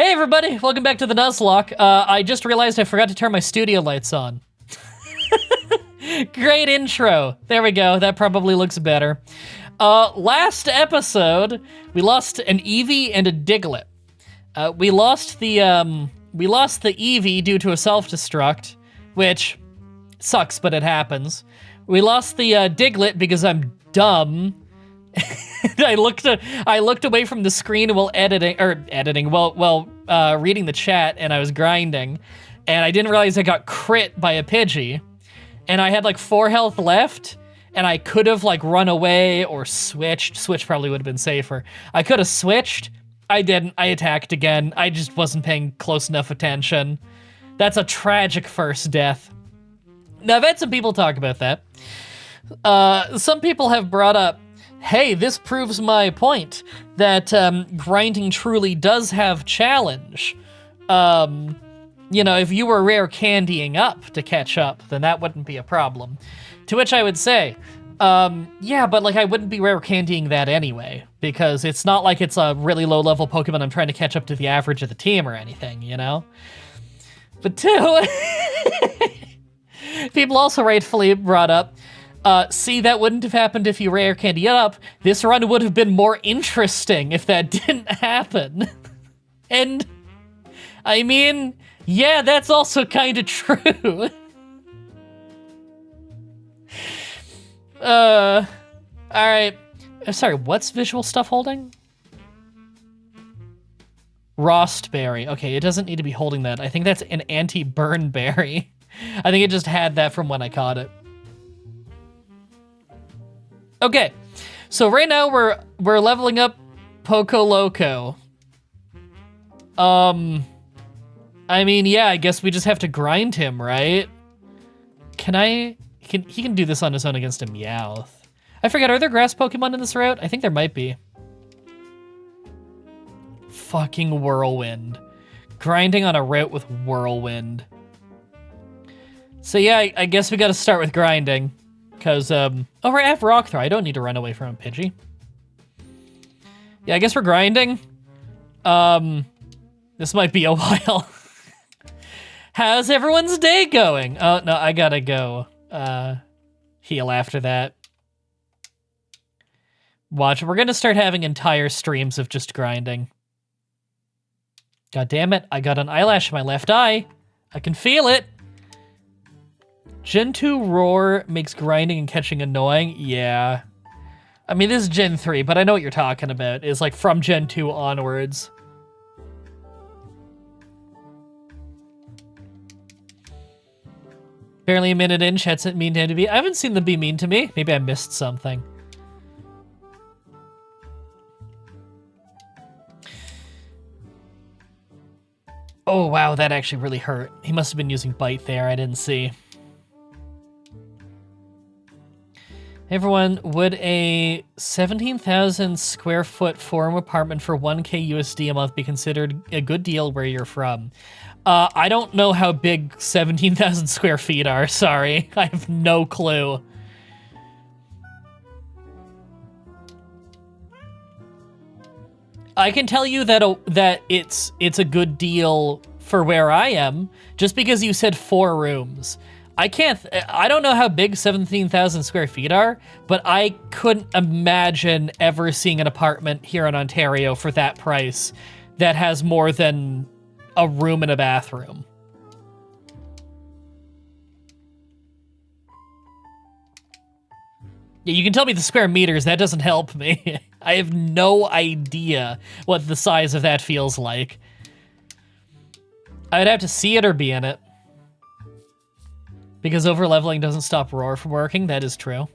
Hey everybody, welcome back to the Nuzlocke. I just realized I forgot to turn my studio lights on. Great intro. There we go, that probably looks better. Last episode, we lost an Eevee and a Diglett. We lost the Eevee due to a self-destruct, which sucks, but it happens. We lost the Diglett because I'm dumb. I looked away from the screen while reading the chat, and I was grinding, and I didn't realize I got crit by a Pidgey, and I had like 4 health left, and I could have like run away or switched. Switch probably would have been safer. I could have switched. I didn't. I attacked again. I just wasn't paying close enough attention. That's a tragic first death. Now, I've had some people talk about that. Some people have brought up, hey, this proves my point that grinding truly does have challenge. You know, if you were rare candying up to catch up, then that wouldn't be a problem. To which I would say, yeah, but like I wouldn't be rare candying that anyway, because it's not like it's a really low level Pokemon I'm trying to catch up to the average of the team or anything, you know? But 2, people also rightfully brought up, see, that wouldn't have happened if you rare candy it up. This run would have been more interesting if that didn't happen. And, I mean, yeah, that's also kind of true. Alright. Sorry, what's visual stuff holding? Rostberry. Okay, it doesn't need to be holding that. I think that's an anti-burn berry. I think it just had that from when I caught it. Okay, so right now we're leveling up Poco Loco. I mean, yeah, I guess we just have to grind him, right? He can do this on his own against a Meowth. I forget, are there grass Pokemon in this route? I think there might be. Fucking Whirlwind. Grinding on a route with Whirlwind. So yeah, I guess we gotta start with grinding. Because, oh, I have Rock Throw. I don't need to run away from a Pidgey. Yeah, I guess we're grinding. This might be a while. How's everyone's day going? Oh, no, I gotta go heal after that. Watch, we're gonna start having entire streams of just grinding. God damn it, I got an eyelash in my left eye. I can feel it. Gen 2 Roar makes grinding and catching annoying? Yeah. I mean, this is Gen 3, but I know what you're talking about. It's like from Gen 2 onwards. Barely a minute in, chat sent mean to MDB. I haven't seen them be mean to me. Maybe I missed something. Oh, wow, that actually really hurt. He must have been using Bite there. I didn't see. Everyone, would a 17,000 square foot four-room apartment for 1K USD a month be considered a good deal where you're from? I don't know how big 17,000 square feet are, sorry. I have no clue. I can tell you that it's a good deal for where I am, just because you said 4 rooms. I don't know how big 17,000 square feet are, but I couldn't imagine ever seeing an apartment here in Ontario for that price that has more than a room and a bathroom. Yeah, you can tell me the square meters, that doesn't help me. I have no idea what the size of that feels like. I'd have to see it or be in it. Because overleveling doesn't stop Roar from working, that is true.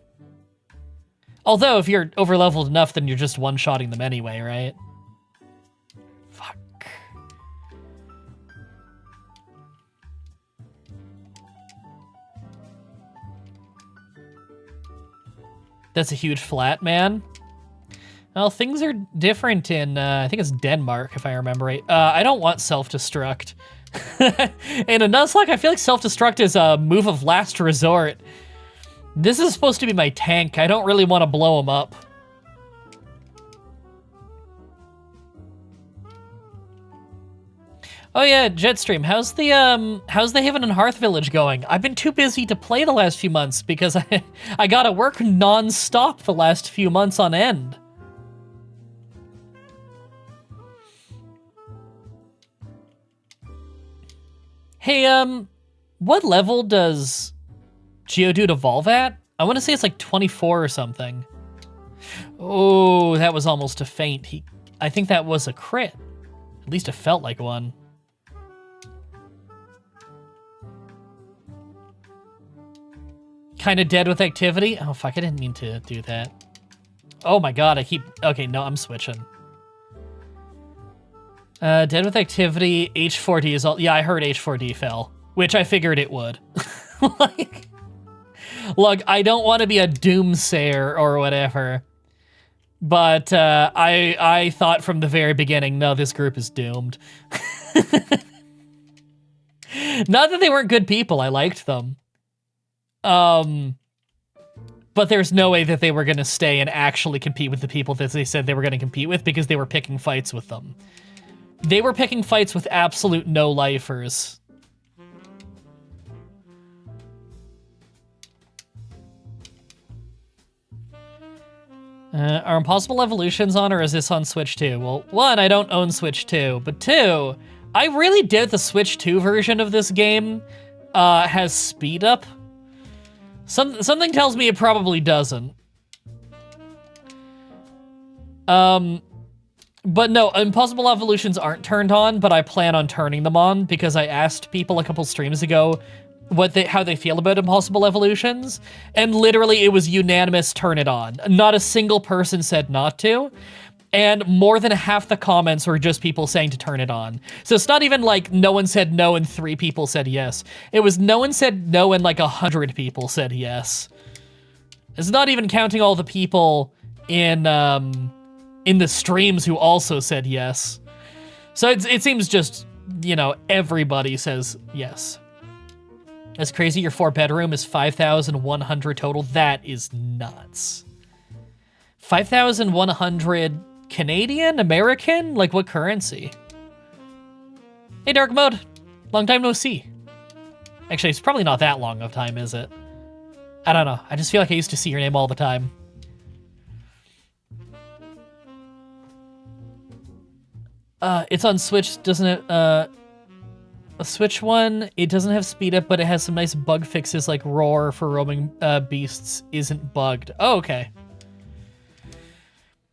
Although, if you're overleveled enough, then you're just one-shotting them anyway, right? Fuck. That's a huge flat, man. Well, things are different in, I think it's Denmark, if I remember right. I don't want self-destruct. In a Nuzlocke, I feel like self-destruct is a move of last resort. This is supposed to be my tank. I don't really want to blow him up. Oh yeah, Jetstream, how's the Haven and Hearth Village going? I've been too busy to play the last few months because I gotta work non-stop the last few months on end. Hey, what level does Geodude evolve at? I want to say it's like 24 or something. Oh, that was almost a feint. I think that was a crit. At least it felt like one. Kind of dead with activity. Oh, fuck, I didn't mean to do that. Oh my god, okay, no, I'm switching. Dead with activity, H4D is all... Yeah, I heard H4D fell, which I figured it would. Like, look, I don't want to be a doomsayer or whatever, but I thought from the very beginning, no, this group is doomed. Not that they weren't good people, I liked them. But there's no way that they were going to stay and actually compete with the people that they said they were going to compete with because they were picking fights with them. They were picking fights with absolute no-lifers. Are Impossible Evolutions on, or is this on Switch 2? Well, one, I don't own Switch 2, but two, I really did the Switch 2 version of this game has speed up. Something tells me it probably doesn't. But no, Impossible Evolutions aren't turned on, but I plan on turning them on because I asked people a couple streams ago how they feel about Impossible Evolutions, and literally it was unanimous turn it on. Not a single person said not to, and more than half the comments were just people saying to turn it on. So it's not even like no one said no and 3 people said yes. It was no one said no and like 100 people said yes. It's not even counting all the people in the streams who also said yes. So it seems just, you know, everybody says yes. That's crazy. Your 4-bedroom is 5,100 total. That is nuts. 5,100 Canadian? American? Like what currency? Hey, Dark Mode. Long time no see. Actually, it's probably not that long of time, is it? I don't know. I just feel like I used to see your name all the time. It's on Switch, doesn't it? A Switch one, it doesn't have speed up, but it has some nice bug fixes like Roar for roaming beasts isn't bugged. Oh, okay.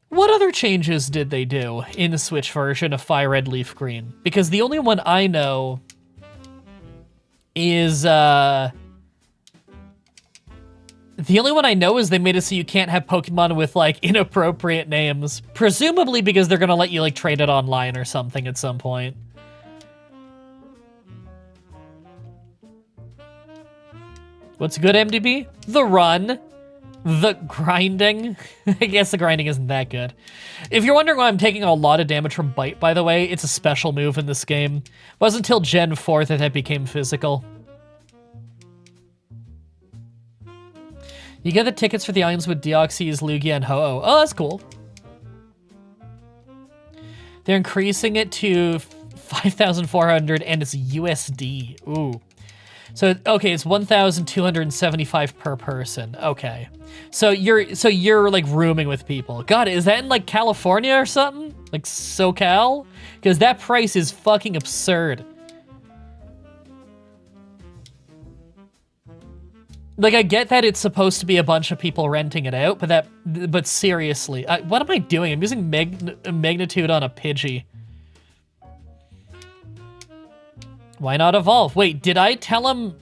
What other changes did they do in the Switch version of Fire Red Leaf Green? Because the only one I know is, the only one I know is they made it so you can't have Pokemon with, like, inappropriate names. Presumably because they're gonna let you, like, trade it online or something at some point. What's good, MDB? The run. The grinding. I guess the grinding isn't that good. If you're wondering why I'm taking a lot of damage from Bite, by the way, it's a special move in this game. It wasn't until Gen 4 that that became physical. You get the tickets for the islands with Deoxys, Lugia, and Ho-Oh. Oh, that's cool. They're increasing it to 5,400 and it's USD. Ooh. So, okay, it's 1,275 per person. Okay. So you're like rooming with people. God, is that in like California or something? Like SoCal? Because that price is fucking absurd. Like, I get that it's supposed to be a bunch of people renting it out, but seriously, what am I doing? I'm using magnitude on a Pidgey. Why not evolve? Wait, did I tell him?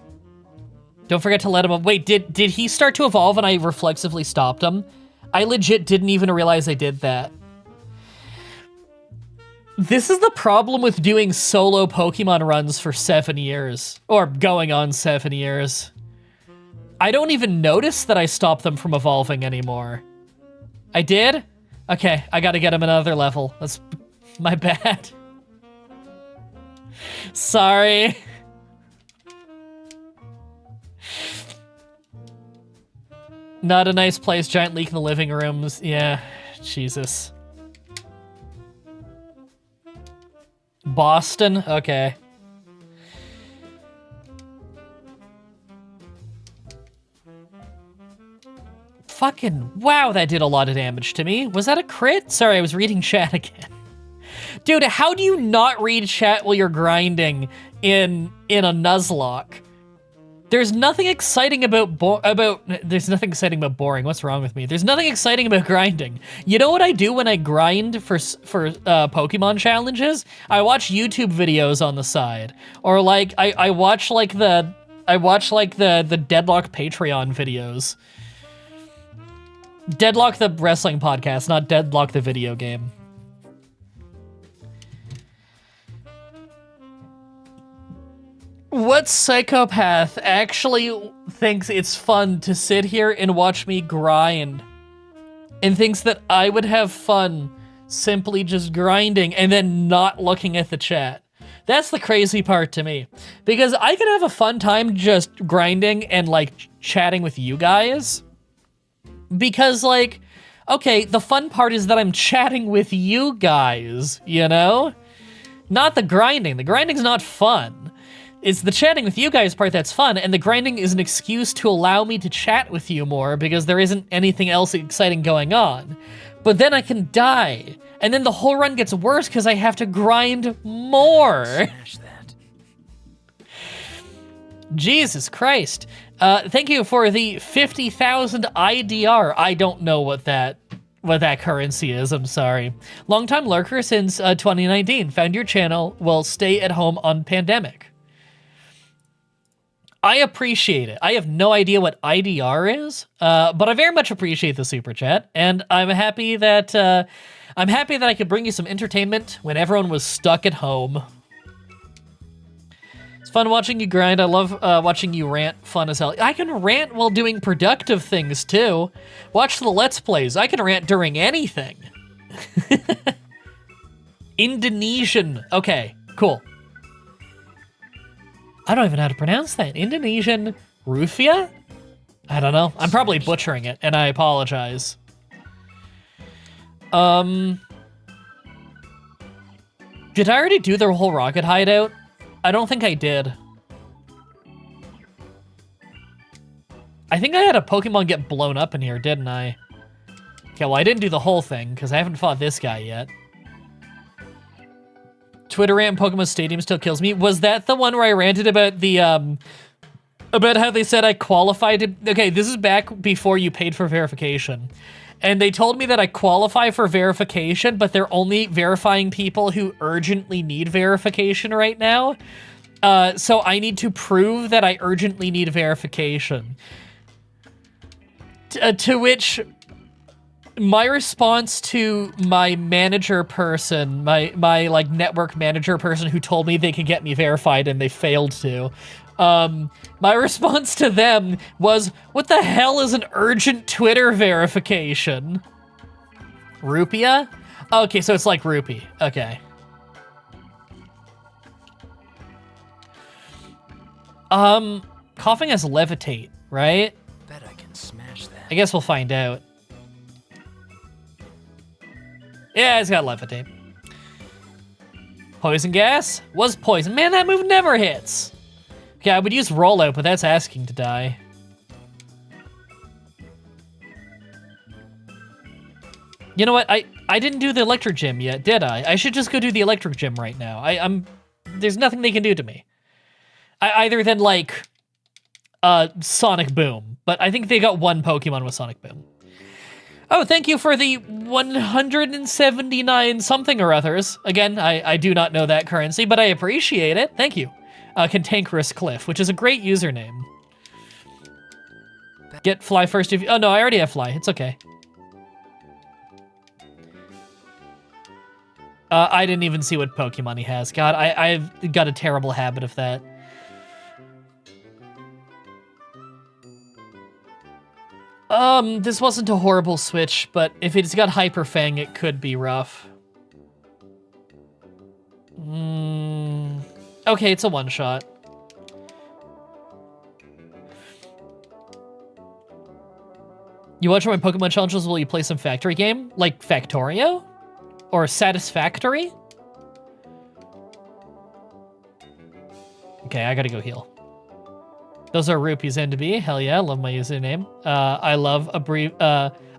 Don't forget to let him. Wait, did he start to evolve and I reflexively stopped him? I legit didn't even realize I did that. This is the problem with doing solo Pokemon runs for 7 years, or going on 7 years. I don't even notice that I stopped them from evolving anymore. I did? Okay, I gotta get him another level. That's my bad. Sorry. Not a nice place, giant leak in the living rooms. Yeah, Jesus. Boston? Okay. Fucking wow, that did a lot of damage to me. Was that a crit? Sorry, I was reading chat again. Dude, how do you not read chat while you're grinding in a Nuzlocke? There's nothing exciting about there's nothing exciting about boring. What's wrong with me? There's nothing exciting about grinding. You know what I do when I grind for Pokemon challenges? I watch YouTube videos on the side, or like I watch like the Deadlock Patreon videos. Deadlock the wrestling podcast, not Deadlock the video game. What psychopath actually thinks it's fun to sit here and watch me grind and thinks that I would have fun simply just grinding and then not looking at the chat? That's the crazy part to me, because I can have a fun time just grinding and like chatting with you guys, because like, okay, the fun part is that I'm chatting with you guys, you know? Not the grinding. The grinding's not fun. It's the chatting with you guys part that's fun, and the grinding is an excuse to allow me to chat with you more because there isn't anything else exciting going on. But then I can die, and then the whole run gets worse because I have to grind more. Smash that. Jesus Christ. Thank you for the 50,000 IDR. I don't know what that currency is, I'm sorry. Longtime lurker since 2019. Found your channel while stay at home on pandemic. I appreciate it. I have no idea what IDR is, but I very much appreciate the super chat, and I'm happy that I could bring you some entertainment when everyone was stuck at home. It's fun watching you grind. I love watching you rant. Fun as hell. I can rant while doing productive things too. Watch the Let's Plays. I can rant during anything. Indonesian. Okay, cool. I don't even know how to pronounce that. Indonesian Rufia? I don't know. I'm probably butchering it, and I apologize. Did I already do the whole rocket hideout? I don't think I did. I think I had a Pokemon get blown up in here, didn't I? Okay, well, I didn't do the whole thing, because I haven't fought this guy yet. Twitter rant in Pokemon Stadium still kills me. Was that the one where I ranted about the, about how they said I qualified to... Okay, this is back before you paid for verification. And they told me that I qualify for verification, but they're only verifying people who urgently need verification right now. So I need to prove that I urgently need verification. To which... my response to my manager person, my like network manager person who told me they could get me verified and they failed to, my response to them was, what the hell is an urgent Twitter verification? Rupia? Okay, so it's like rupee. Okay. Coughing has levitate, right? Bet I can smash that. I guess we'll find out. Yeah, it's got levitate. Poison gas? Was poison. Man, that move never hits. Okay, I would use rollout, but that's asking to die. You know what? I didn't do the electric gym yet, did I? I should just go do the electric gym right now. There's nothing they can do to me. Either than like Sonic Boom, but I think they got one Pokemon with Sonic Boom. Oh, thank you for the 179 something or others. Again, I do not know that currency, but I appreciate it. Thank you. Cantankerous Cliff, which is a great username. Get fly first if you... Oh, no, I already have fly. It's okay. I didn't even see what Pokemon he has. God, I've got a terrible habit of that. This wasn't a horrible switch, but if it's got Hyper Fang, it could be rough. Okay, it's a one-shot. You watch my Pokemon challenges while you play some factory game? Like Factorio? Or Satisfactory? Okay, I gotta go heal. Those are rupees MDB. Hell yeah, love my username. I love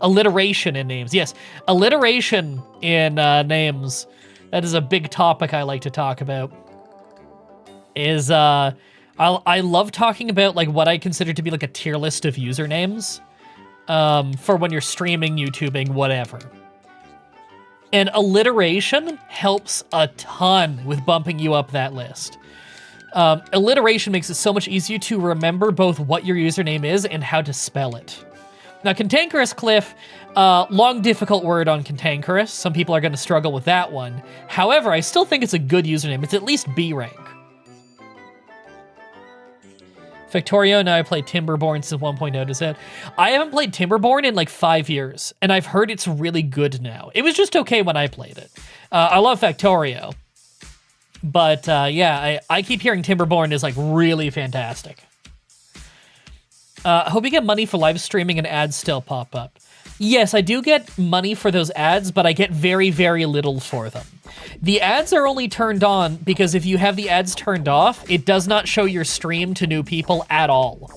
alliteration in names. Yes, alliteration in names. That is a big topic I like to talk about. I love talking about like what I consider to be like a tier list of usernames for when you're streaming, YouTubing, whatever. And alliteration helps a ton with bumping you up that list. Alliteration makes it so much easier to remember both what your username is and how to spell it. Now, Cantankerous Cliff, long difficult word on Cantankerous. Some people are going to struggle with that one. However, I still think it's a good username. It's at least B rank. Victorio, now I play Timberborn since 1.0 to said. I haven't played Timberborn in like 5 years, and I've heard it's really good now. It was just okay when I played it. I love Factorio. But yeah, I keep hearing Timberborn is like really fantastic. Hope you get money for live streaming and ads still pop up. Yes, I do get money for those ads, but I get very, very little for them. The ads are only turned on because if you have the ads turned off, it does not show your stream to new people at all.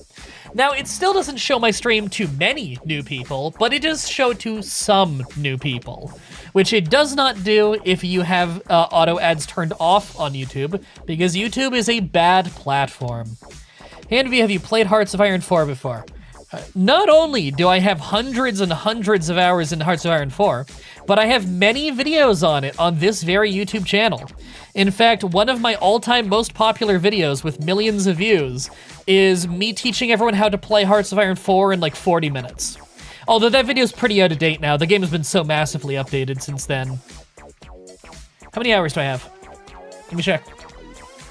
Now, it still doesn't show my stream to many new people, but it does show to some new people, which it does not do if you have auto ads turned off on YouTube, because YouTube is a bad platform. Handv, have you played Hearts of Iron 4 before? Not only do I have hundreds and hundreds of hours in Hearts of Iron 4, but I have many videos on it on this very YouTube channel. In fact, one of my all-time most popular videos with millions of views is me teaching everyone how to play Hearts of Iron 4 in like 40 minutes. Although that video's pretty out of date now. The game has been so massively updated since then. How many hours do I have? Let me check.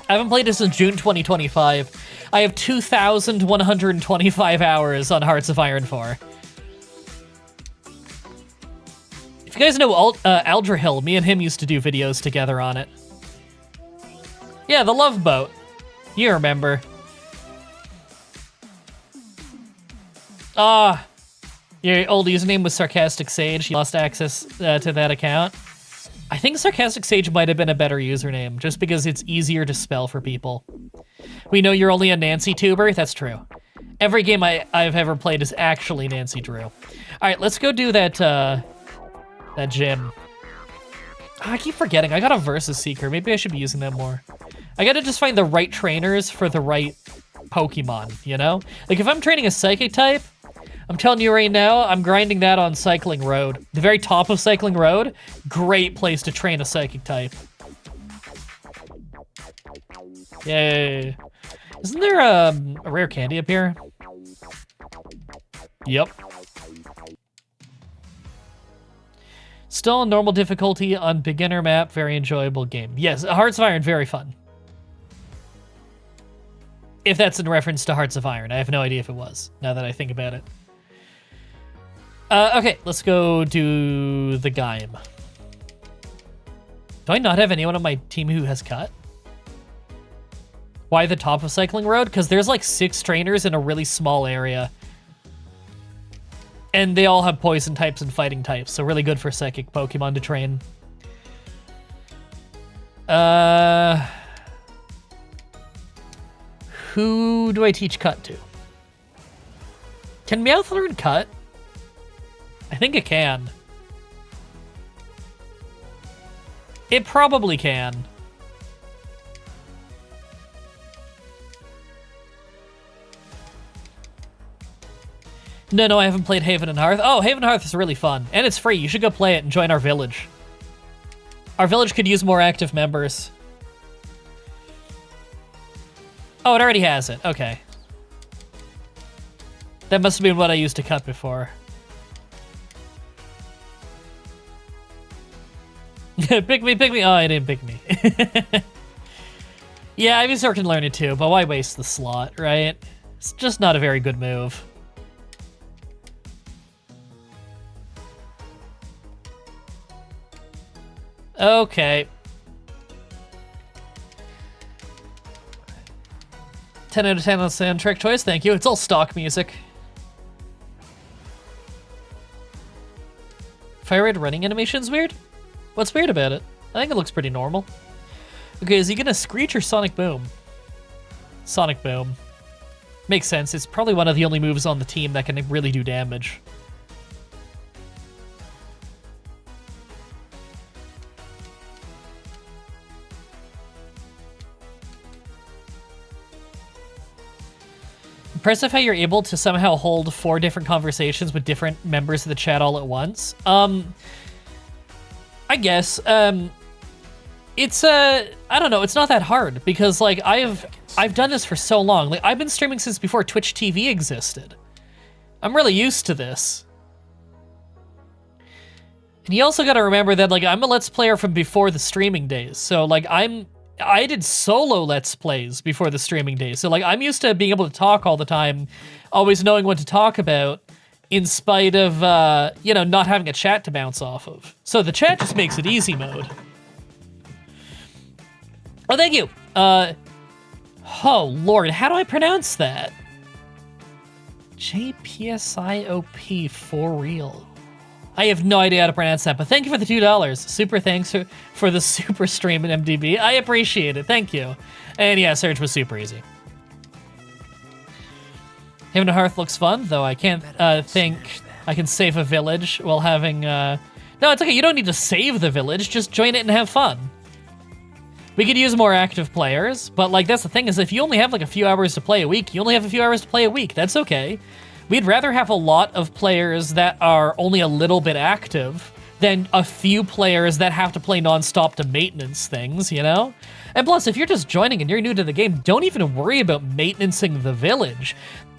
I haven't played this since June 2025. I have 2,125 hours on Hearts of Iron 4. If you guys know Aldrahill, me and him used to do videos together on it. Yeah, the Love Boat. You remember. Your old username was Sarcastic Sage. You lost access to that account. I think Sarcastic Sage might have been a better username, just because it's easier to spell for people. We know you're only a Nancy tuber. That's true. Every game I've ever played is actually Nancy Drew. All right, let's go do that that gym. I keep forgetting. I got a Versus Seeker. Maybe I should be using that more. I gotta just find the right trainers for the right Pokemon, you know? Like, if I'm training a Psychic type, I'm telling you right now, I'm grinding that on Cycling Road. The very top of Cycling Road, great place to train a Psychic type. Yay. Isn't there a rare candy up here? Yep. Still on normal difficulty on beginner map, very enjoyable game. Yes, Hearts of Iron, very fun. If that's in reference to Hearts of Iron. I have no idea if it was, now that I think about it. Okay, let's go do the game. Do I not have anyone on my team who has cut? Why the top of Cycling Road? Because there's like 6 trainers in a really small area. And they all have poison types and fighting types, so really good for psychic Pokemon to train. Who do I teach cut to? Can Meowth learn cut? I think it can. It probably can. No, I haven't played Haven and Hearth. Oh, Haven and Hearth is really fun. And it's free. You should go play it and join our village. Our village could use more active members. Oh, it already has it. Okay. That must have been what I used to cut before. Pick me. Oh, I didn't pick me. Yeah, Ivysaur can learn it too, but why waste the slot, right? It's just not a very good move. Okay. 10 out of 10 on soundtrack choice, thank you. It's all stock music. Fire Red running animation's weird? What's weird about it? I think it looks pretty normal. Okay, is he gonna Screech or Sonic Boom? Sonic Boom. Makes sense. It's probably one of the only moves on the team that can really do damage. Impressive how you're able to somehow hold 4 different conversations with different members of the chat all at once. I guess. It's I don't know. It's not that hard because like I've done this for so long. Like I've been streaming since before Twitch TV existed. I'm really used to this. And you also got to remember that like I'm a Let's Player from before the streaming days. So like I did solo Let's Plays before the streaming days. So like I'm used to being able to talk all the time, always knowing what to talk about in spite of, you know, not having a chat to bounce off of. So the chat just makes it easy mode. Oh, thank you. Oh, Lord, how do I pronounce that? JPSIOP for real. I have no idea how to pronounce that, but thank you for the $2. Super thanks for the super stream in MDB. I appreciate it. Thank you. And yeah, Surge was super easy. Haven of Hearth looks fun, though I can't think I can save a village while having... No, it's okay. You don't need to save the village. Just join it and have fun. We could use more active players, but like that's the thing is if you only have like a few hours to play a week, you only have a few hours to play a week. That's okay. We'd rather have a lot of players that are only a little bit active than a few players that have to play nonstop to maintenance things, you know? And plus, if you're just joining and you're new to the game, don't even worry about maintaining the village.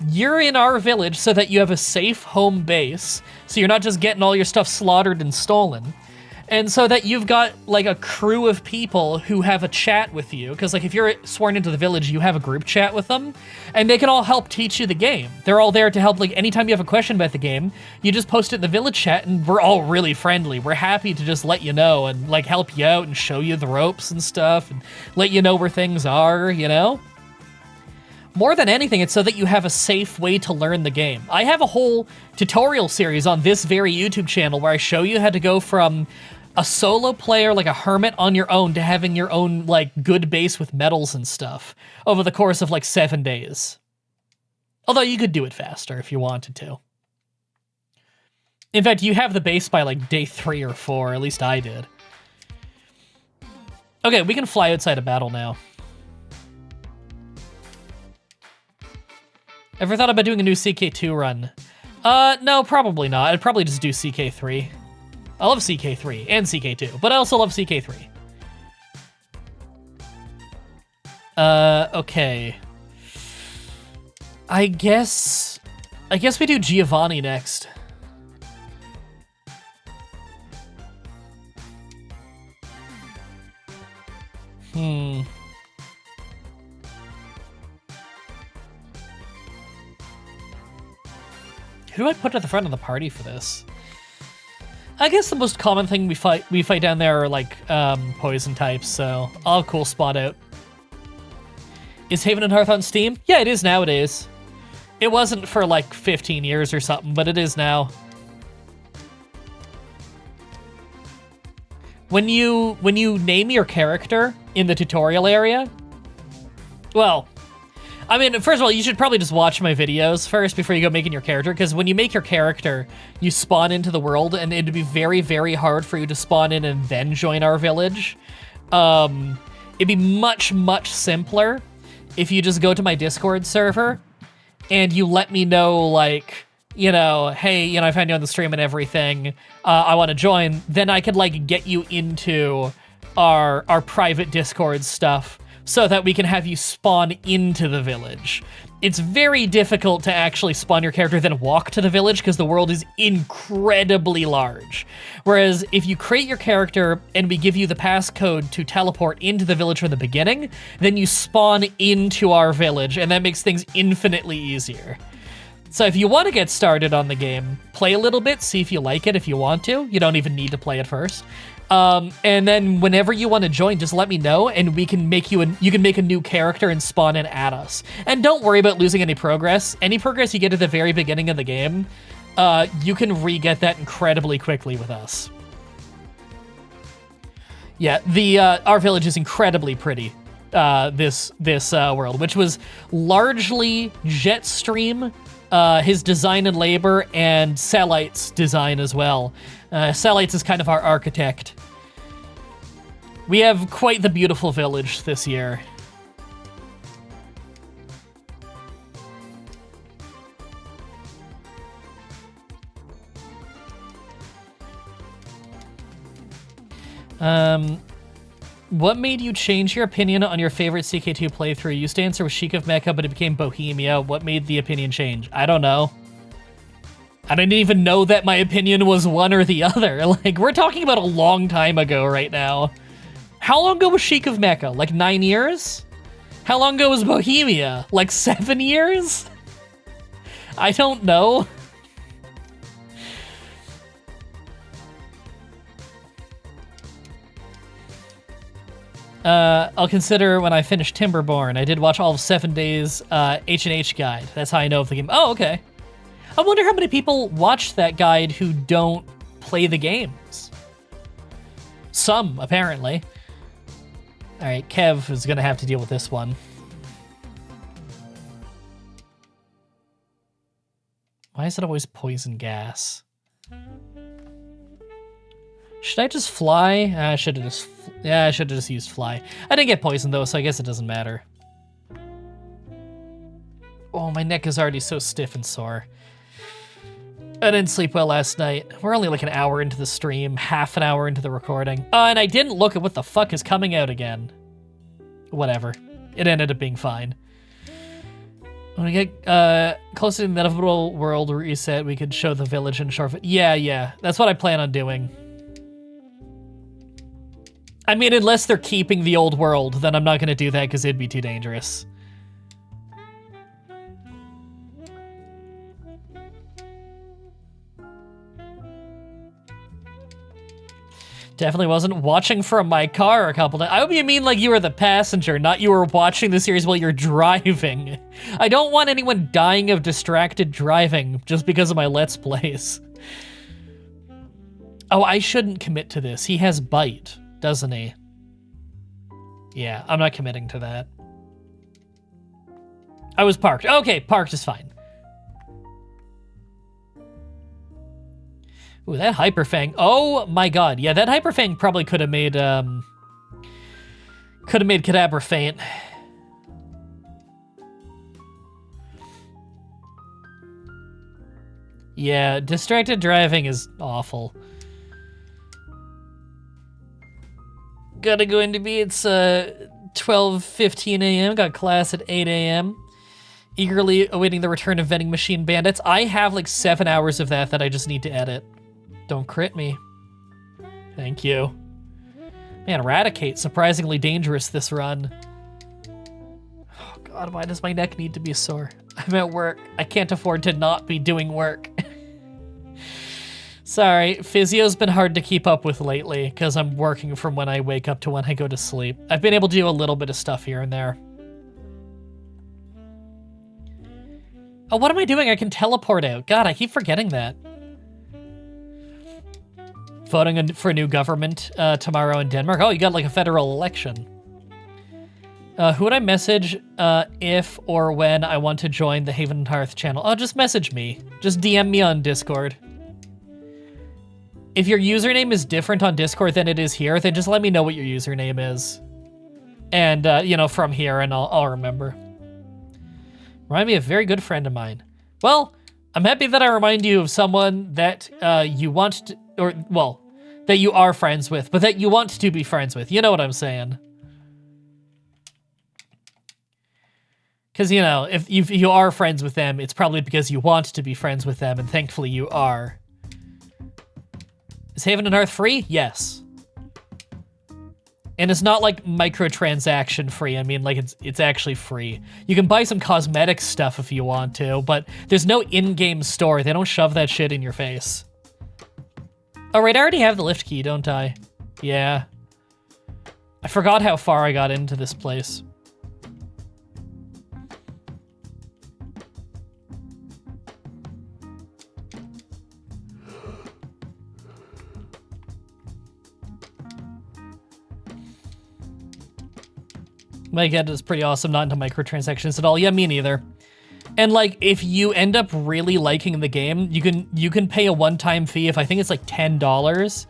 You're in our village so that you have a safe home base, so you're not just getting all your stuff slaughtered and stolen. And so that you've got like a crew of people who have a chat with you, because like if you're sworn into the village, you have a group chat with them, and they can all help teach you the game. They're all there to help. Like anytime you have a question about the game, you just post it in the village chat, and we're all really friendly. We're happy to just let you know and like help you out and show you the ropes and stuff, and let you know where things are. You know. More than anything, it's so that you have a safe way to learn the game. I have a whole tutorial series on this very YouTube channel where I show you how to go from a solo player, like a hermit on your own, to having your own, like, good base with medals and stuff over the course of, like, 7 days. Although you could do it faster if you wanted to. In fact, you have the base by, like, day 3 or 4. At least I did. Okay, we can fly outside of battle now. Ever thought about doing a new CK2 run? No, probably not. I'd probably just do CK3. I love CK3 and CK2, but I also love CK3. Okay. I guess we do Giovanni next. Who do I put at the front of the party for this? I guess the most common thing we fight down there are like poison types, so I'll have Cool Spot out. Is Haven and Hearth on Steam? Yeah, it is nowadays. It wasn't for like 15 years or something, but it is now. When you name your character in the tutorial area, well, I mean, first of all, you should probably just watch my videos first before you go making your character, because when you make your character, you spawn into the world, and it'd be very, very hard for you to spawn in and then join our village. It'd be much, much simpler if you just go to my Discord server, and you let me know, like, you know, hey, you know, I found you on the stream and everything, I want to join, then I could, like, get you into our private Discord stuff, so that we can have you spawn into the village. It's very difficult to actually spawn your character, then walk to the village, because the world is incredibly large. Whereas if you create your character and we give you the passcode to teleport into the village from the beginning, then you spawn into our village, and that makes things infinitely easier. So if you want to get started on the game, play a little bit, see if you like it if you want to. You don't even need to play it first. And then whenever you want to join, just let me know, and we can make you can make a new character and spawn in at us. And don't worry about losing any progress. Any progress you get at the very beginning of the game, you can re-get that incredibly quickly with us. Yeah, our village is incredibly pretty. this world, which was largely Jetstream, his design and labor, and Satellite's design as well. Satellites is kind of our architect. We have quite the beautiful village this year. What made you change your opinion on your favorite CK2 playthrough? You used to answer with Sheik of Mecca, but it became Bohemia. What made the opinion change? I don't know. I didn't even know that my opinion was one or the other. Like, we're talking about a long time ago right now. How long ago was Sheik of Mecca? Like 9 years? How long ago was Bohemia? Like 7 years? I don't know. I'll consider when I finish Timberborn. I did watch all of 7 Days H&H guide. That's how I know of the game. Oh, okay. I wonder how many people watch that guide who don't play the games. Some, apparently. All right, Kev is going to have to deal with this one. Why is it always poison gas? Should I just fly? I should have just used fly. I didn't get poisoned though, so I guess it doesn't matter. Oh, my neck is already so stiff and sore. I didn't sleep well last night. We're only like an hour into the stream, half an hour into the recording. And I didn't look at what the fuck is coming out again. Whatever. It ended up being fine. When we get close to the inevitable world reset, we could show the village and shore. Yeah. That's what I plan on doing. I mean, unless they're keeping the old world, then I'm not going to do that because it'd be too dangerous. Definitely wasn't watching from my car a couple times. I hope you mean like you were the passenger, not you were watching the series while you're driving. I don't want anyone dying of distracted driving just because of my Let's Plays. Oh, I shouldn't commit to this. He has bite, doesn't he? Yeah, I'm not committing to that. I was parked. Okay, parked is fine. Ooh, that Hyperfang. Oh my god. Yeah, that Hyperfang probably could have made Kadabra faint. Yeah, distracted driving is awful. Gotta go into B. It's 12:15 a.m. Got class at 8 a.m. Eagerly awaiting the return of Vending Machine Bandits. I have like 7 hours of that I just need to edit. Don't crit me. Thank you. Man, Eradicate, surprisingly dangerous this run. Oh god, why does my neck need to be sore? I'm at work. I can't afford to not be doing work. Sorry, Physio's been hard to keep up with lately because I'm working from when I wake up to when I go to sleep. I've been able to do a little bit of stuff here and there. Oh, what am I doing? I can teleport out. God, I keep forgetting that. Voting for a new government tomorrow in Denmark. Oh, you got like a federal election. Who would I message if or when I want to join the Haven and Hearth channel? Oh, just message me. Just DM me on Discord. If your username is different on Discord than it is here, then just let me know what your username is. And, you know, from here, and I'll remember. Remind me of a very good friend of mine. Well, I'm happy that I remind you of someone that you want to, or, well, that you are friends with, but that you want to be friends with. You know what I'm saying? Because, you know, if you are friends with them, it's probably because you want to be friends with them, and thankfully you are. Is Haven and Hearth free? Yes. And it's not like microtransaction free. I mean, like it's actually free. You can buy some cosmetic stuff if you want to, but there's no in-game store. They don't shove that shit in your face. Oh, right, I already have the lift key, don't I? Yeah. I forgot how far I got into this place. My god is pretty awesome, not into microtransactions at all. Yeah, me neither. And like, if you end up really liking the game, you can pay a one-time fee of, I think it's like $10,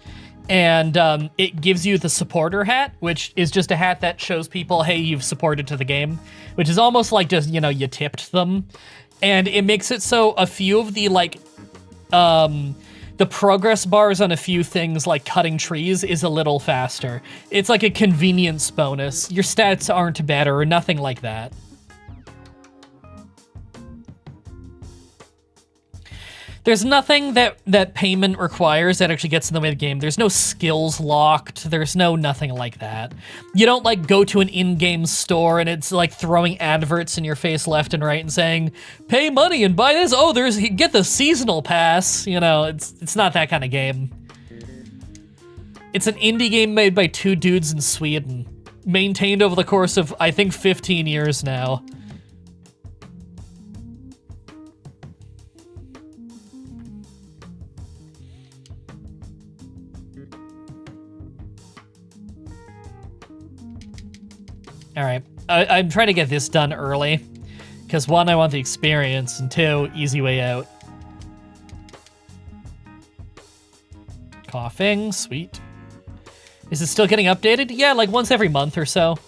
and it gives you the supporter hat, which is just a hat that shows people, hey, you've supported to the game, which is almost like just, you know, you tipped them. And it makes it so a few of the like, the progress bars on a few things like cutting trees is a little faster. It's like a convenience bonus. Your stats aren't better or nothing like that. There's nothing that payment requires that actually gets in the way of the game. There's no skills locked. There's no nothing like that. You don't like go to an in-game store and it's like throwing adverts in your face left and right and saying, pay money and buy this. Oh, get the seasonal pass. You know, it's not that kind of game. It's an indie game made by 2 dudes in Sweden, maintained over the course of, I think, 15 years now. All right, I'm trying to get this done early, because 1, I want the experience, and 2, easy way out. Coughing, sweet. Is it still getting updated? Yeah, like once every month or so.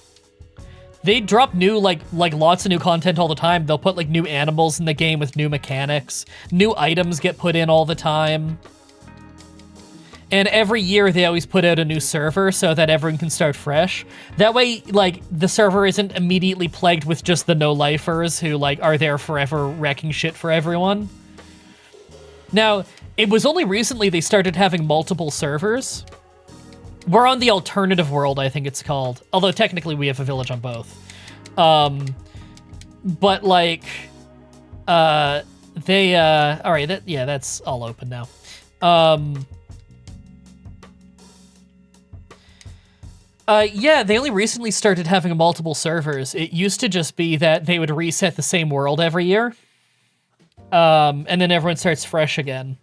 They drop new, like lots of new content all the time. They'll put like new animals in the game with new mechanics. New items get put in all the time. And every year they always put out a new server so that everyone can start fresh. That way, like, the server isn't immediately plagued with just the no-lifers who, like, are there forever wrecking shit for everyone. Now, it was only recently they started having multiple servers. We're on the alternative world, I think it's called. Although technically we have a village on both. But, like, all right, yeah, that's all open now. Yeah, they only recently started having multiple servers. It used to just be that they would reset the same world every year. And then everyone starts fresh again.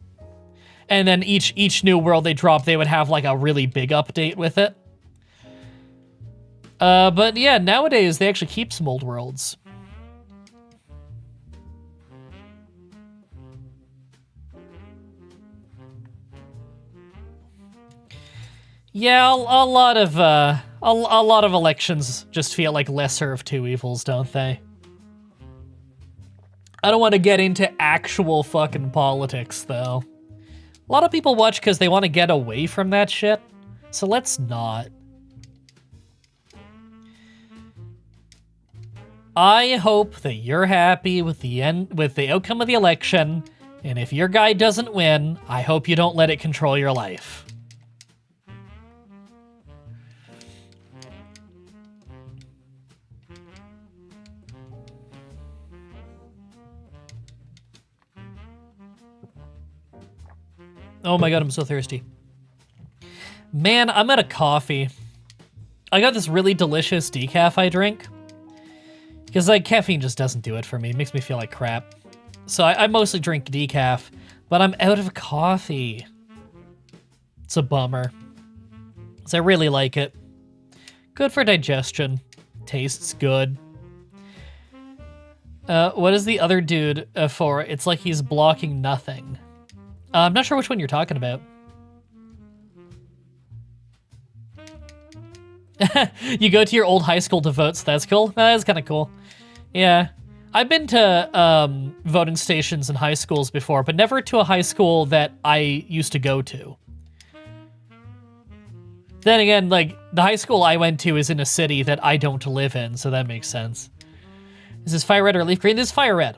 And then each new world they drop, they would have like a really big update with it. But yeah, nowadays they actually keep some old worlds. Yeah, a lot of elections just feel like lesser of two evils, don't they? I don't want to get into actual fucking politics, though. A lot of people watch because they want to get away from that shit, so let's not. I hope that you're happy with the outcome of the election, and if your guy doesn't win, I hope you don't let it control your life. Oh my god, I'm so thirsty. Man, I'm out of coffee. I got this really delicious decaf I drink. Because, like, caffeine just doesn't do it for me. It makes me feel like crap. So I mostly drink decaf, but I'm out of coffee. It's a bummer. Because I really like it. Good for digestion. Tastes good. What is the other dude for? It's like he's blocking nothing. I'm not sure which one you're talking about. You go to your old high school to vote, so that's cool. That's kind of cool. Yeah. I've been to voting stations in high schools before, but never to a high school that I used to go to. Then again, like, the high school I went to is in a city that I don't live in, so that makes sense. Is this fire red or leaf green? This is fire red.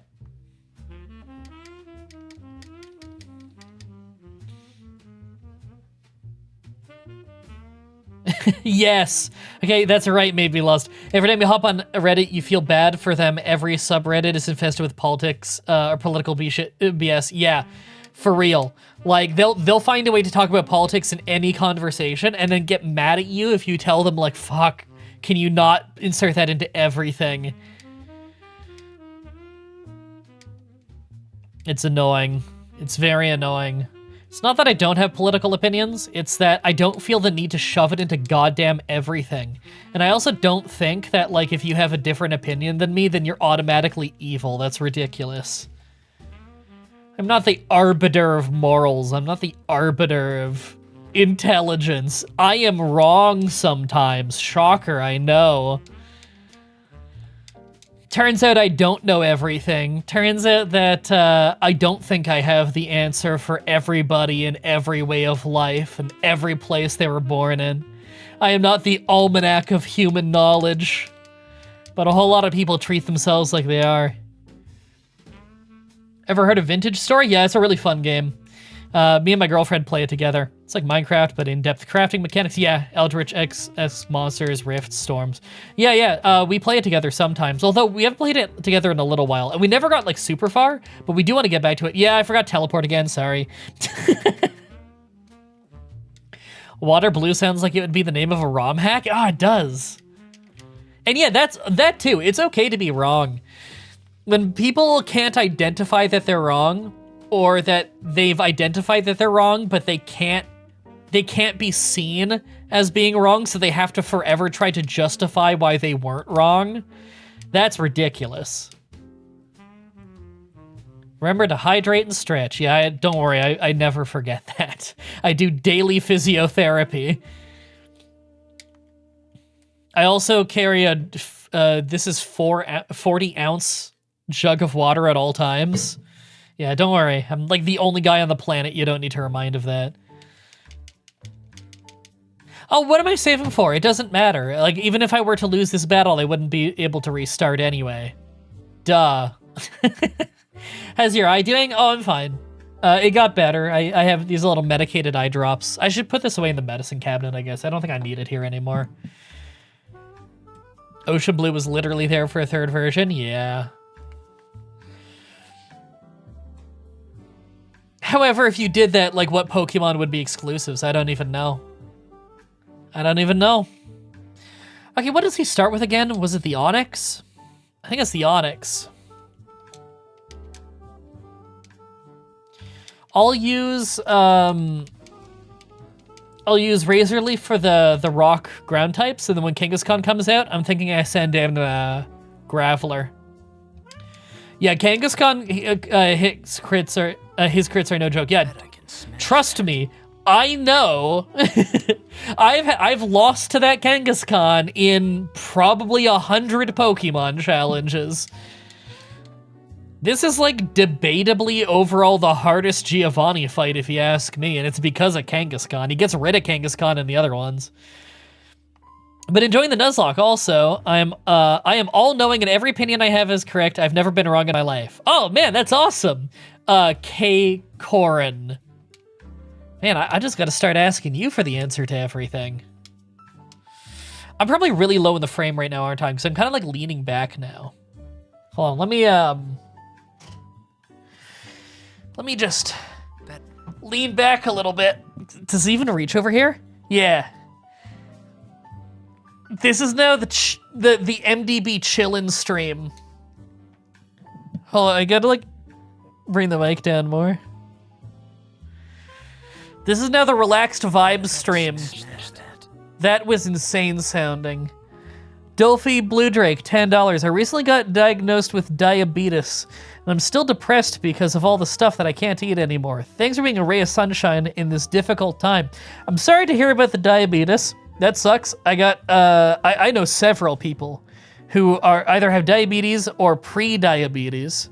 Yes. Okay, that's right, made me lost. Every time you hop on Reddit, you feel bad for them. Every subreddit is infested with politics or political BS. Yeah, for real. Like, they'll find a way to talk about politics in any conversation and then get mad at you if you tell them, like, fuck, can you not insert that into everything? It's annoying. It's very annoying. It's not that I don't have political opinions, it's that I don't feel the need to shove it into goddamn everything. And I also don't think that, like, if you have a different opinion than me, then you're automatically evil. That's ridiculous. I'm not the arbiter of morals. I'm not the arbiter of intelligence. I am wrong sometimes. Shocker, I know. Turns out I don't know everything. Turns out that I don't think I have the answer for everybody in every way of life and every place they were born in. I am not the almanac of human knowledge, but a whole lot of people treat themselves like they are. Ever heard of Vintage Story? Yeah, it's a really fun game. Me and my girlfriend play it together. It's like Minecraft, but in-depth crafting mechanics. Yeah, Eldritch XS monsters, rifts, storms. Yeah, we play it together sometimes. Although we haven't played it together in a little while, and we never got like super far. But we do want to get back to it. Yeah, I forgot teleport again. Sorry. Water blue sounds like it would be the name of a ROM hack. Ah, it does. And yeah, that too. It's okay to be wrong. When people can't identify that they're wrong, or that they've identified that they're wrong, but they can't be seen as being wrong, so they have to forever try to justify why they weren't wrong. That's ridiculous. Remember to hydrate and stretch. Yeah, don't worry, I never forget that. I do daily physiotherapy. I also carry a, this is 40 ounce jug of water at all times. Yeah, don't worry. I'm like the only guy on the planet you don't need to remind of that. Oh, what am I saving for? It doesn't matter. Like, even if I were to lose this battle, I wouldn't be able to restart anyway. Duh. How's your eye doing? Oh, I'm fine. It got better. I have these little medicated eye drops. I should put this away in the medicine cabinet, I guess. I don't think I need it here anymore. Ocean Blue was literally there for a third version? Yeah. However, if you did that, like, what Pokemon would be exclusives? I don't even know. I don't even know. Okay, what does he start with again? Was it the Onix? I think it's the Onix. I'll use Razor Leaf for the rock ground types, and then when Kangaskhan comes out, I'm thinking I send in Graveler. Yeah, Kangaskhan, his crits are no joke. Yeah, trust me, I know. I've lost to that Kangaskhan in probably 100 Pokemon challenges. This is like debatably overall the hardest Giovanni fight, if you ask me, and it's because of Kangaskhan. He gets rid of Kangaskhan and the other ones. But enjoying the Nuzlocke also. I am all-knowing and every opinion I have is correct. I've never been wrong in my life. Oh man, that's awesome. K. Corin. Man, I just gotta start asking you for the answer to everything. I'm probably really low in the frame right now, aren't I? Because I'm kind of like leaning back now. Hold on, let me just lean back a little bit. Does it even reach over here? Yeah. This is now the MDB chillin' stream. Hold on, I gotta like bring the mic down more. This is now the relaxed vibes stream. That was insane sounding. Dolphy Blue Drake, $10. I recently got diagnosed with diabetes, and I'm still depressed because of all the stuff that I can't eat anymore. Thanks for being a ray of sunshine in this difficult time. I'm sorry to hear about the diabetes. That sucks. I know several people who are either have diabetes or pre-diabetes.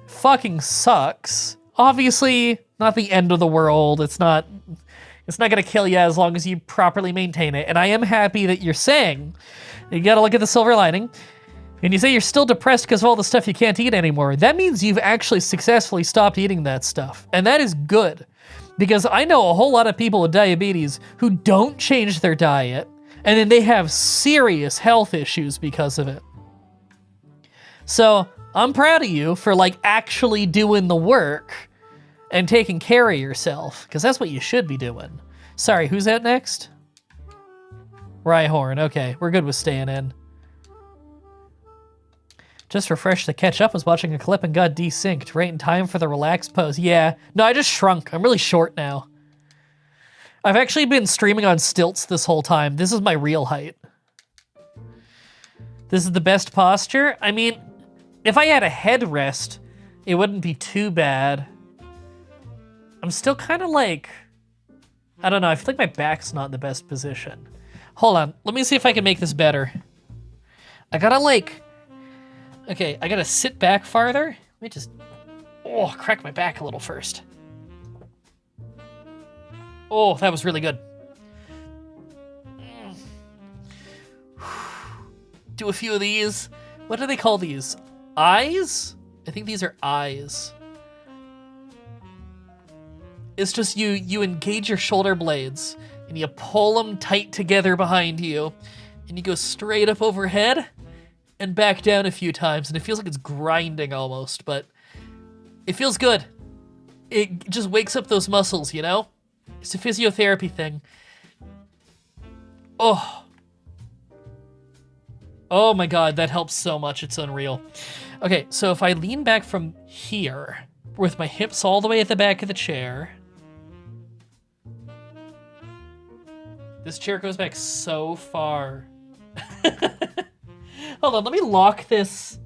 Fucking sucks. Obviously, not the end of the world. It's not gonna kill you as long as you properly maintain it. And I am happy that you're saying, you gotta look at the silver lining. And you say you're still depressed because of all the stuff you can't eat anymore. That means you've actually successfully stopped eating that stuff. And that is good. Because I know a whole lot of people with diabetes who don't change their diet, and then they have serious health issues because of it. So I'm proud of you for like actually doing the work and taking care of yourself, because that's what you should be doing. Sorry, who's out next? Rhyhorn, okay, we're good with staying in. Just refreshed to catch up, was watching a clip and got desynced. Right in time for the relaxed pose. Yeah. No, I just shrunk. I'm really short now. I've actually been streaming on stilts this whole time. This is my real height. This is the best posture. I mean, if I had a headrest, it wouldn't be too bad. I'm still kind of like, I don't know. I feel like my back's not in the best position. Hold on. Let me see if I can make this better. I gotta like, okay, I gotta sit back farther. Let me just, crack my back a little first. Oh, that was really good. Do a few of these. What do they call these? Eyes? I think these are eyes. It's just you engage your shoulder blades and you pull them tight together behind you and you go straight up overhead and back down a few times, and it feels like it's grinding almost, but it feels good. It just wakes up those muscles, you know? It's a physiotherapy thing. Oh my God, that helps so much, it's unreal. Okay, so if I lean back from here, with my hips all the way at the back of the chair. This chair goes back so far. Hold on, let me lock this.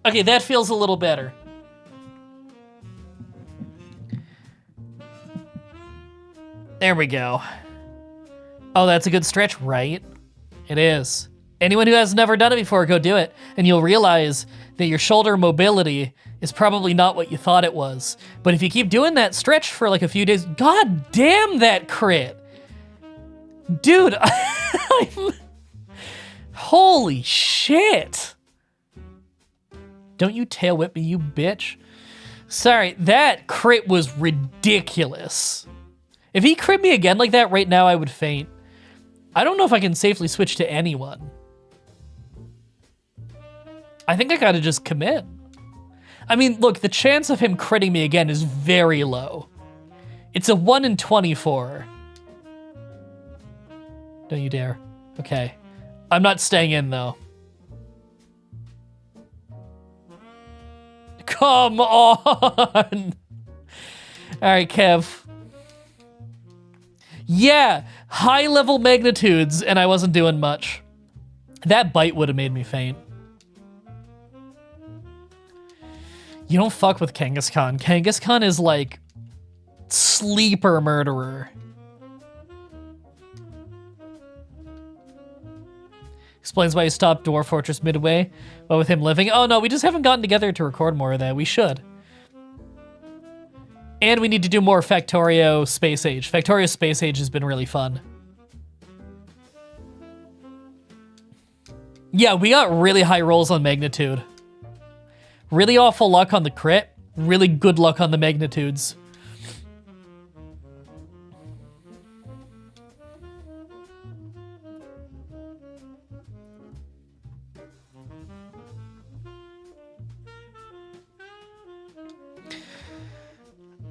Okay, that feels a little better. There we go. Oh, that's a good stretch, right? It is. Anyone who has never done it before, go do it. And you'll realize that your shoulder mobility is probably not what you thought it was. But if you keep doing that stretch for like a few days, God damn that crit. Dude, holy shit. Don't you tail whip me, you bitch. Sorry, that crit was ridiculous. If he crit me again like that right now, I would faint. I don't know if I can safely switch to anyone. I think I gotta just commit. I mean, look, the chance of him critting me again is very low. It's a 1 in 24. Don't you dare. Okay. I'm not staying in, though. Come on! Alright, Kev. Yeah, high-level magnitudes, and I wasn't doing much. That bite would have made me faint. You don't fuck with Kangaskhan. Kangaskhan is like sleeper murderer. Explains why he stopped Dwarf Fortress midway, but with him living. Oh no, we just haven't gotten together to record more of that. We should. And we need to do more Factorio Space Age. Factorio Space Age has been really fun. Yeah, we got really high rolls on magnitude. Really awful luck on the crit. Really good luck on the magnitudes.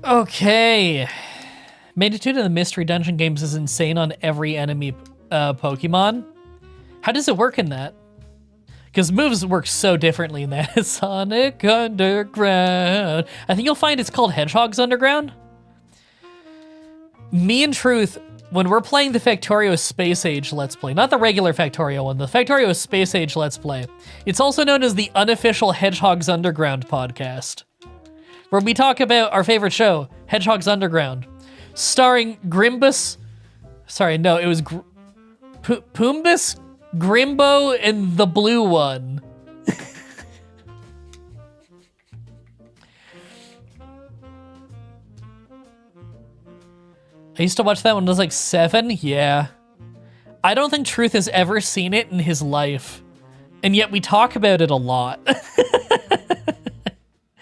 Okay. Magnitude in the Mystery Dungeon games is insane on every enemy Pokemon. How does it work in that? Because moves work so differently in that. Sonic Underground. I think you'll find it's called Hedgehog's Underground. Me and Truth, when we're playing the Factorio Space Age Let's Play, not the regular Factorio one, the Factorio Space Age Let's Play, it's also known as the unofficial Hedgehog's Underground podcast, where we talk about our favorite show, Hedgehog's Underground, starring Grimbus. Sorry, no, it was Pumbus, Grimbo, and the blue one. I used to watch that when I was like 7. Yeah. I don't think Truth has ever seen it in his life, and yet we talk about it a lot.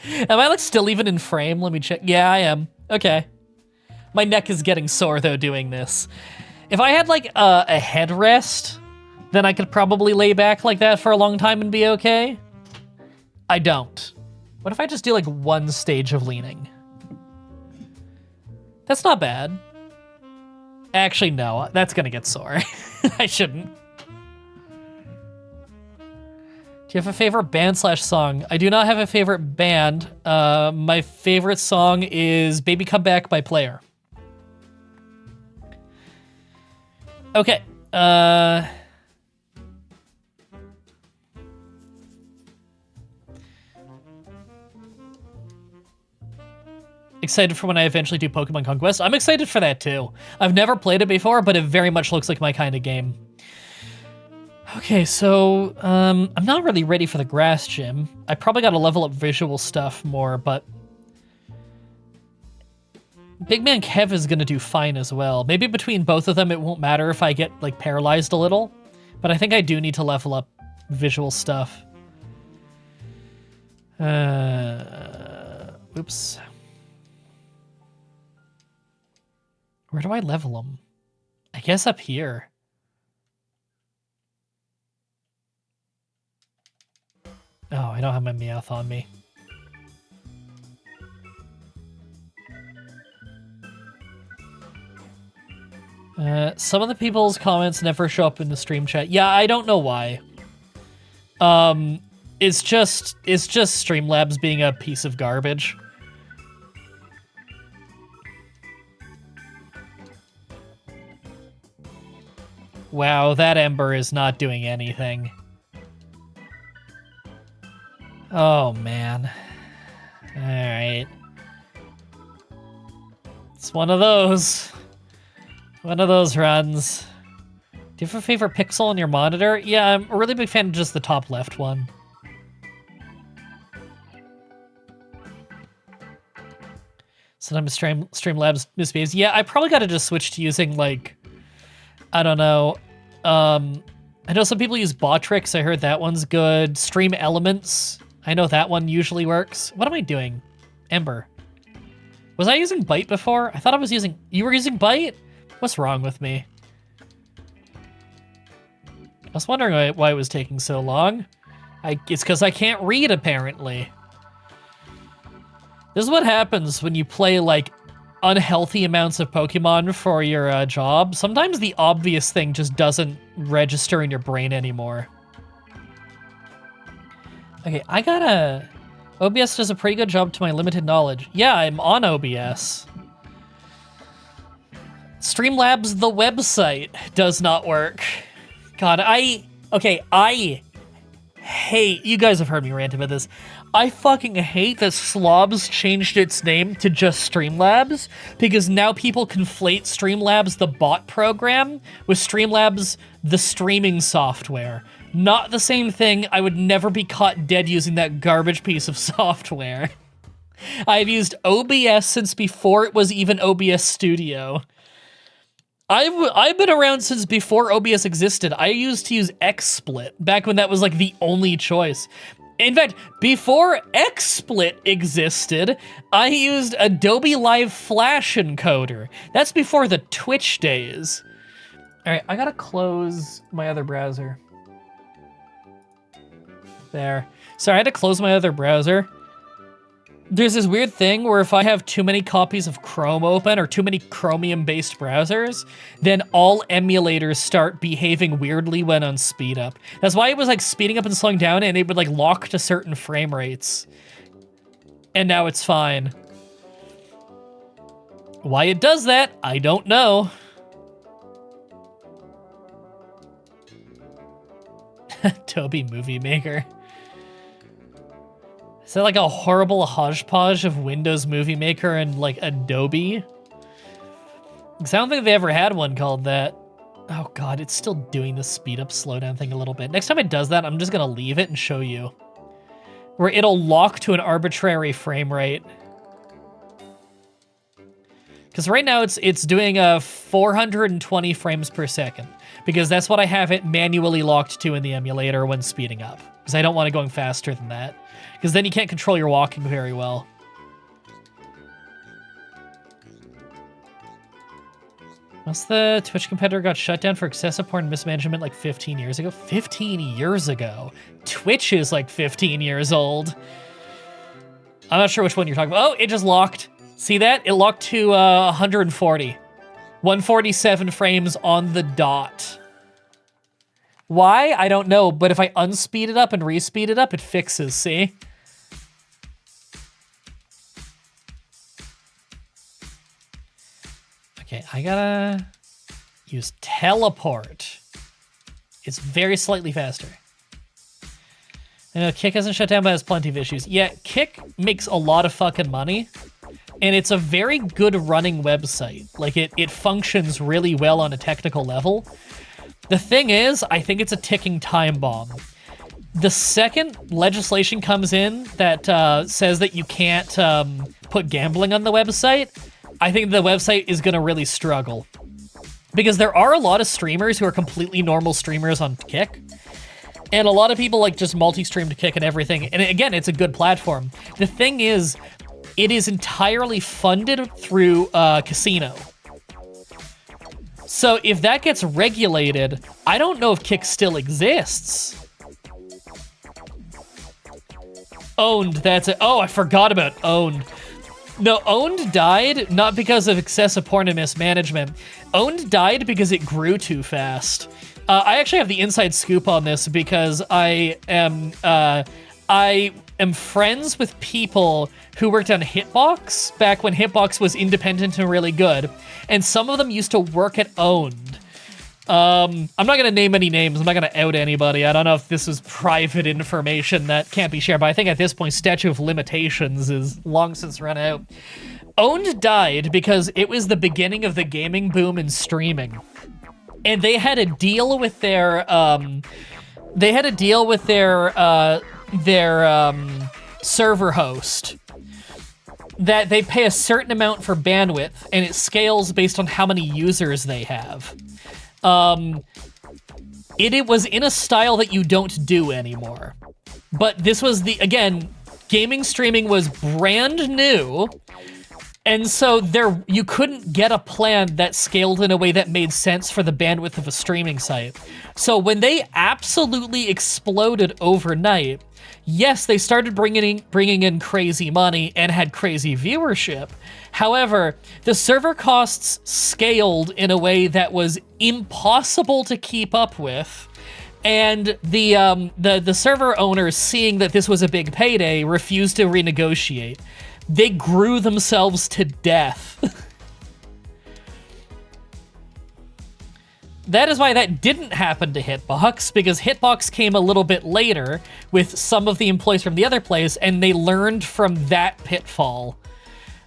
Am I like still even in frame? Let me check. Yeah, I am. Okay. My neck is getting sore though doing this. If I had like a headrest, then I could probably lay back like that for a long time and be okay. I don't. What if I just do like one stage of leaning? That's not bad. Actually, no, that's gonna get sore. I shouldn't. Do you have a favorite band / song? I do not have a favorite band. My favorite song is Baby Come Back by Player. Okay. Excited for when I eventually do Pokemon Conquest. I'm excited for that too. I've never played it before, but it very much looks like my kind of game. Okay, so I'm not really ready for the grass gym. I probably got to level up visual stuff more, but Big Man Kev is going to do fine as well. Maybe between both of them, it won't matter if I get like paralyzed a little, but I think I do need to level up visual stuff. Oops. Where do I level them? I guess up here. Oh, I don't have my Meowth on me. Some of the people's comments never show up in the stream chat. Yeah, I don't know why. It's just Streamlabs being a piece of garbage. Wow, that Ember is not doing anything. Oh, man. Alright. It's one of those. One of those runs. Do you have a favorite pixel on your monitor? Yeah, I'm a really big fan of just the top left one. Sometimes Streamlabs misbehaves. Yeah, I probably got to just switch to using, like, I don't know. I know some people use Botrix. I heard that one's good. Stream Elements. I know that one usually works. What am I doing? Ember. Was I using Bite before? I thought I was using... You were using Bite? What's wrong with me? I was wondering why it was taking so long. It's because I can't read, apparently. This is what happens when you play, like, unhealthy amounts of Pokemon for your job. Sometimes the obvious thing just doesn't register in your brain anymore. Okay, I gotta... OBS does a pretty good job to my limited knowledge. Yeah, I'm on OBS. Streamlabs, the website, does not work. God, I hate... You guys have heard me rant about this. I fucking hate that Slobs changed its name to just Streamlabs, because now people conflate Streamlabs, the bot program, with Streamlabs, the streaming software. Not the same thing. I would never be caught dead using that garbage piece of software. I've used OBS since before it was even OBS Studio. I've been around since before OBS existed. I used to use XSplit, back when that was like the only choice. In fact, before XSplit existed, I used Adobe Live Flash encoder. That's before the Twitch days. All right, I gotta close my other browser. There. Sorry, I had to close my other browser. There's this weird thing where if I have too many copies of Chrome open or too many Chromium-based browsers, then all emulators start behaving weirdly when on speed up. That's why it was like speeding up and slowing down, and it would like lock to certain frame rates. And now it's fine. Why it does that, I don't know. Toby Movie Maker. Is that like a horrible hodgepodge of Windows Movie Maker and like Adobe? Because I don't think they ever had one called that. Oh god, it's still doing the speed up slow down thing a little bit. Next time it does that, I'm just gonna leave it and show you. Where it'll lock to an arbitrary frame rate. Because right now it's doing 420 frames per second. Because that's what I have it manually locked to in the emulator when speeding up. Because I don't want it going faster than that. Because then you can't control your walking very well. Once the Twitch competitor got shut down for excessive porn mismanagement like 15 years ago. 15 years ago? Twitch is like 15 years old. I'm not sure which one you're talking about. Oh, it just locked. See that? It locked to 140. 147 frames on the dot. Why? I don't know, but if I unspeed it up and respeed it up, it fixes, see? Okay, I gotta use teleport. It's very slightly faster. I know Kick hasn't shut down, but has plenty of issues. Yeah, Kick makes a lot of fucking money, and it's a very good running website. Like, it functions really well on a technical level. The thing is, I think it's a ticking time bomb. The second legislation comes in that says that you can't put gambling on the website, I think the website is gonna really struggle. Because there are a lot of streamers who are completely normal streamers on Kick, and a lot of people like just multi-stream to Kick and everything. And again, it's a good platform. The thing is, it is entirely funded through Casino. So if that gets regulated, I don't know if Kick still exists. Owned, that's it. Oh, I forgot about Owned. No, Owned died not because of excessive porn and mismanagement. Owned died because it grew too fast. I actually have the inside scoop on this because I am friends with people who worked on Hitbox back when Hitbox was independent and really good, and some of them used to work at Owned. I'm not gonna name any names. I'm not gonna out anybody. I don't know if this is private information that can't be shared, but I think at this point, statute of limitations is long since run out. Owned died because it was the beginning of the gaming boom in streaming. And they had a deal with their server host that they pay a certain amount for bandwidth, and it scales based on how many users they have. It was in a style that you don't do anymore. But this was again, gaming streaming was brand new. And so you couldn't get a plan that scaled in a way that made sense for the bandwidth of a streaming site. So when they absolutely exploded overnight, yes, they started bringing in crazy money and had crazy viewership. However, the server costs scaled in a way that was impossible to keep up with. And the server owners, seeing that this was a big payday, refused to renegotiate. They grew themselves to death. That is why that didn't happen to Hitbox, because Hitbox came a little bit later with some of the employees from the other place, and they learned from that pitfall.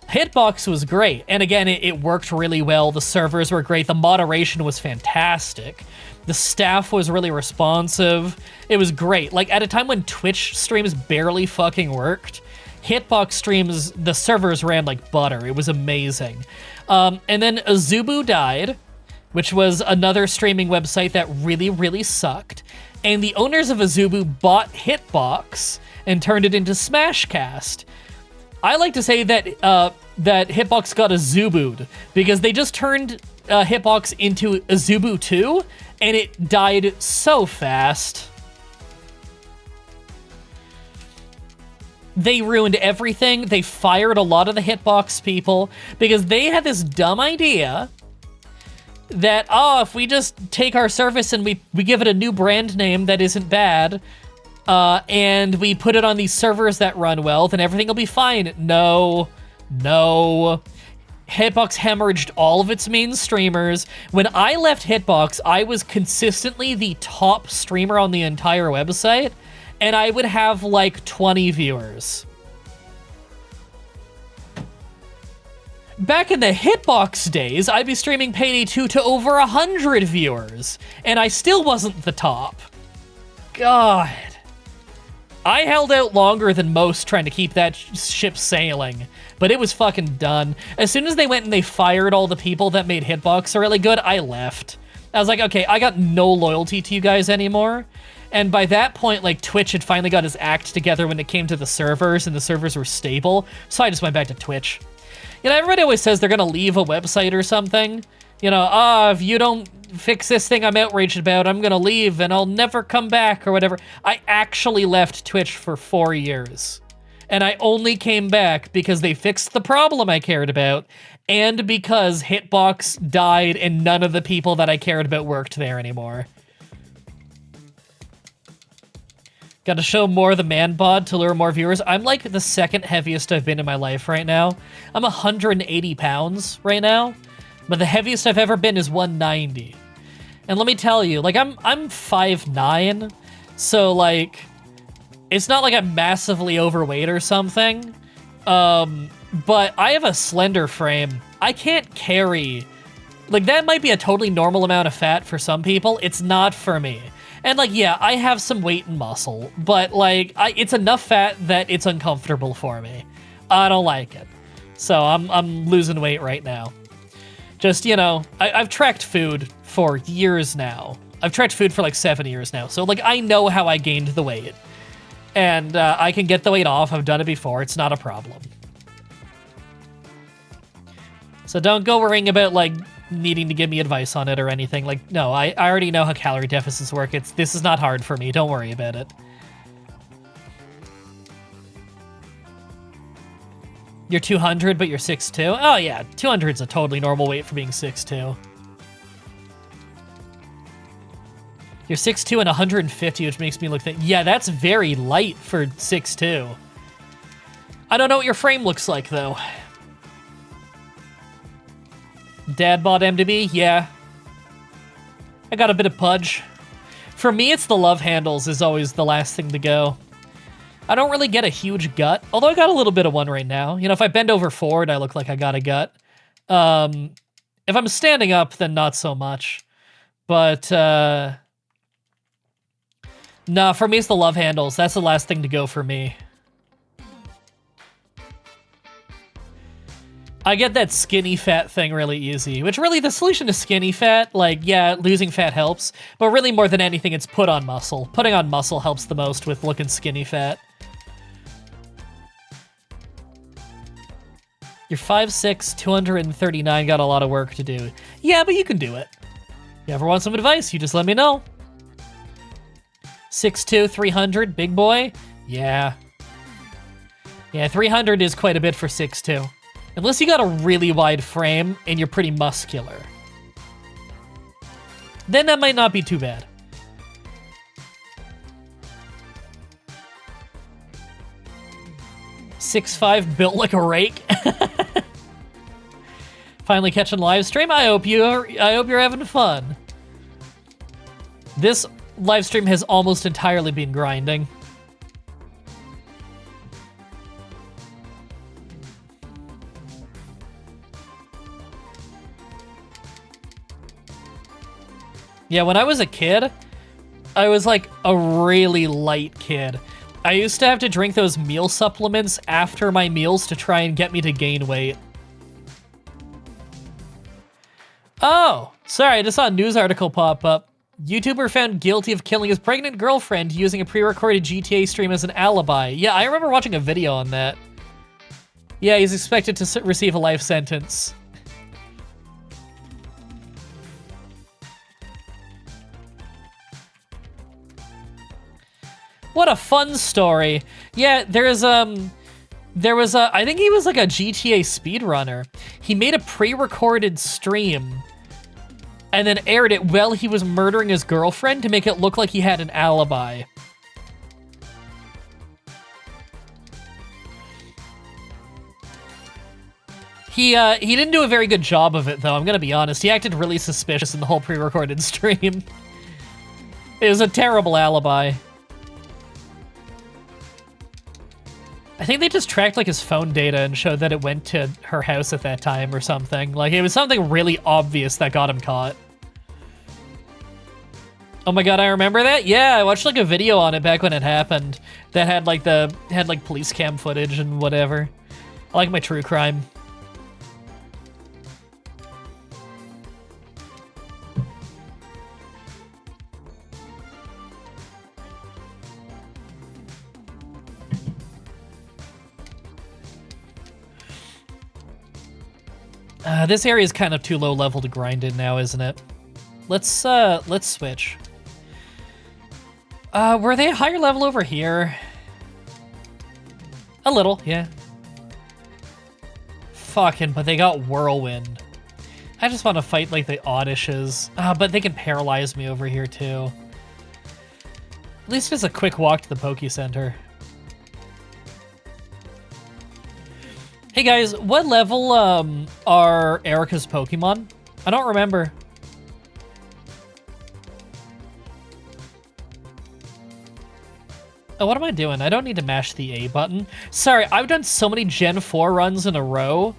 Hitbox was great, and again, it worked really well. The servers were great. The moderation was fantastic. The staff was really responsive. It was great. Like, at a time when Twitch streams barely fucking worked, Hitbox streams, the servers ran like butter. It was amazing. And then Azubu died, which was another streaming website that really, really sucked. And the owners of Azubu bought Hitbox and turned it into Smashcast. I like to say that that Hitbox got Azubu'd because they just turned Hitbox into Azubu 2, and it died so fast. They ruined everything. They fired a lot of the Hitbox people because they had this dumb idea that, if we just take our service and we give it a new brand name that isn't bad, and we put it on these servers that run well, then everything will be fine. No. Hitbox hemorrhaged all of its main streamers. When I left Hitbox, I was consistently the top streamer on the entire website, and I would have like 20 viewers. Back in the Hitbox days, I'd be streaming Payday 2 to over 100 viewers, and I still wasn't the top. God. I held out longer than most trying to keep that ship sailing, but it was fucking done. As soon as they went and they fired all the people that made Hitbox really good, I left. I was like, okay, I got no loyalty to you guys anymore. And by that point, like, Twitch had finally got his act together when it came to the servers, and the servers were stable, so I just went back to Twitch. You know, everybody always says they're gonna leave a website or something. You know, if you don't fix this thing I'm outraged about, I'm gonna leave and I'll never come back or whatever. I actually left Twitch for 4 years. And I only came back because they fixed the problem I cared about, and because Hitbox died and none of the people that I cared about worked there anymore. Got to show more of the man bod to lure more viewers. I'm like the second heaviest I've been in my life right now. I'm 180 pounds right now, but the heaviest I've ever been is 190. And let me tell you, like I'm 5'9", so like it's not like I'm massively overweight or something. But I have a slender frame. I can't carry, like that might be a totally normal amount of fat for some people. It's not for me. And like, yeah, I have some weight and muscle, but like, it's enough fat that it's uncomfortable for me. I don't like it. So I'm losing weight right now. Just, you know, I've tracked food for years now. I've tracked food for like 7 years now. So like, I know how I gained the weight. And I can get the weight off. I've done it before. It's not a problem. So don't go worrying about like needing to give me advice on it or anything. Like, no, I already know how calorie deficits work. This is not hard for me. Don't worry about it. You're 200, but you're 6'2"? Oh yeah, 200 is a totally normal weight for being 6'2". You're 6'2" and 150, which makes me look thin. Yeah, that's very light for 6'2". I don't know what your frame looks like, though. Dad bought MDB? Yeah. I got a bit of pudge. For me, it's the love handles is always the last thing to go. I don't really get a huge gut, although I got a little bit of one right now. You know, if I bend over forward, I look like I got a gut. If I'm standing up, then not so much. But, nah, for me, it's the love handles. That's the last thing to go for me. I get that skinny fat thing really easy, which really the solution to skinny fat, like, yeah, losing fat helps, but really more than anything, it's put on muscle. Putting on muscle helps the most with looking skinny fat. You're 5'6", 239, got a lot of work to do. Yeah, but you can do it. You ever want some advice, you just let me know. 6'2", 300, big boy? Yeah. Yeah, 300 is quite a bit for 6'2". Unless you got a really wide frame and you're pretty muscular. Then that might not be too bad. "6'5", built like a rake. Finally catching live stream. I hope you're having fun. This live stream has almost entirely been grinding. Yeah, when I was a kid, I was like a really light kid. I used to have to drink those meal supplements after my meals to try and get me to gain weight. Oh, sorry, I just saw a news article pop up. YouTuber found guilty of killing his pregnant girlfriend using a pre-recorded GTA stream as an alibi. Yeah, I remember watching a video on that. Yeah, he's expected to receive a life sentence. What a fun story. Yeah, there was a, I think he was like a GTA speedrunner. He made a pre-recorded stream and then aired it while he was murdering his girlfriend to make it look like he had an alibi. He didn't do a very good job of it, though, I'm gonna be honest. He acted really suspicious in the whole pre-recorded stream. It was a terrible alibi. I think they just tracked like his phone data and showed that it went to her house at that time or something. Like it was something really obvious that got him caught. Oh my god, I remember that? Yeah, I watched like a video on it back when it happened that had like police cam footage and whatever. I like my true crime. This area is kind of too low level to grind in now, isn't it? Let's switch. Were they a higher level over here? A little, yeah. Fucking, but they got Whirlwind. I just want to fight like the Oddishes. But they can paralyze me over here too. least it's a quick walk to the Poke Center. Hey guys, what level are Erica's Pokemon? I don't remember. Oh, what am I doing? I don't need to mash the A button. Sorry, I've done so many Gen 4 runs in a row.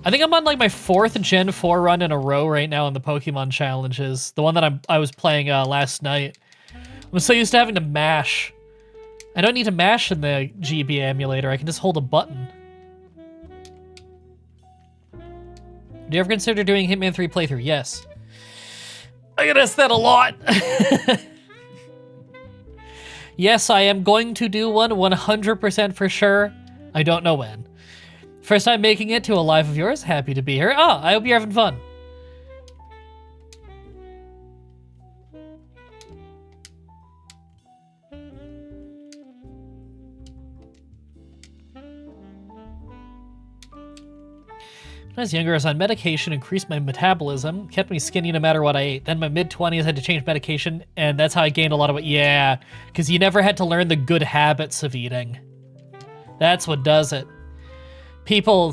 I think I'm on like my 4th Gen 4 run in a row right now in the Pokemon challenges. The one that I was playing last night. I'm so used to having to mash. I don't need to mash in the GB emulator. I can just hold a button. Do you ever consider doing Hitman 3 playthrough? Yes. I get asked that a lot. Yes, I am going to do one 100% for sure. I don't know when. First time making it to a live of yours. Happy to be here. Oh, I hope you're having fun. When I was younger, I was on medication, increased my metabolism, kept me skinny no matter what I ate. Then my mid-20s, I had to change medication, and that's how I gained a lot of weight. Yeah, because you never had to learn the good habits of eating. That's what does it.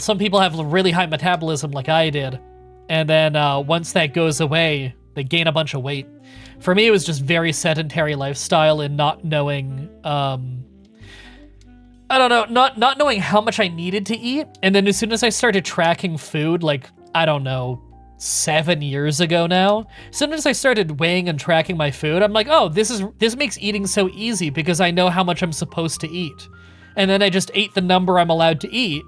Some people have really high metabolism like I did, and then once that goes away, they gain a bunch of weight. For me, it was just very sedentary lifestyle and not knowing, I don't know, not knowing how much I needed to eat. And then as soon as I started tracking food, like, I don't know, 7 years ago now, as soon as I started weighing and tracking my food, I'm like, oh, this makes eating so easy because I know how much I'm supposed to eat. And then I just ate the number I'm allowed to eat.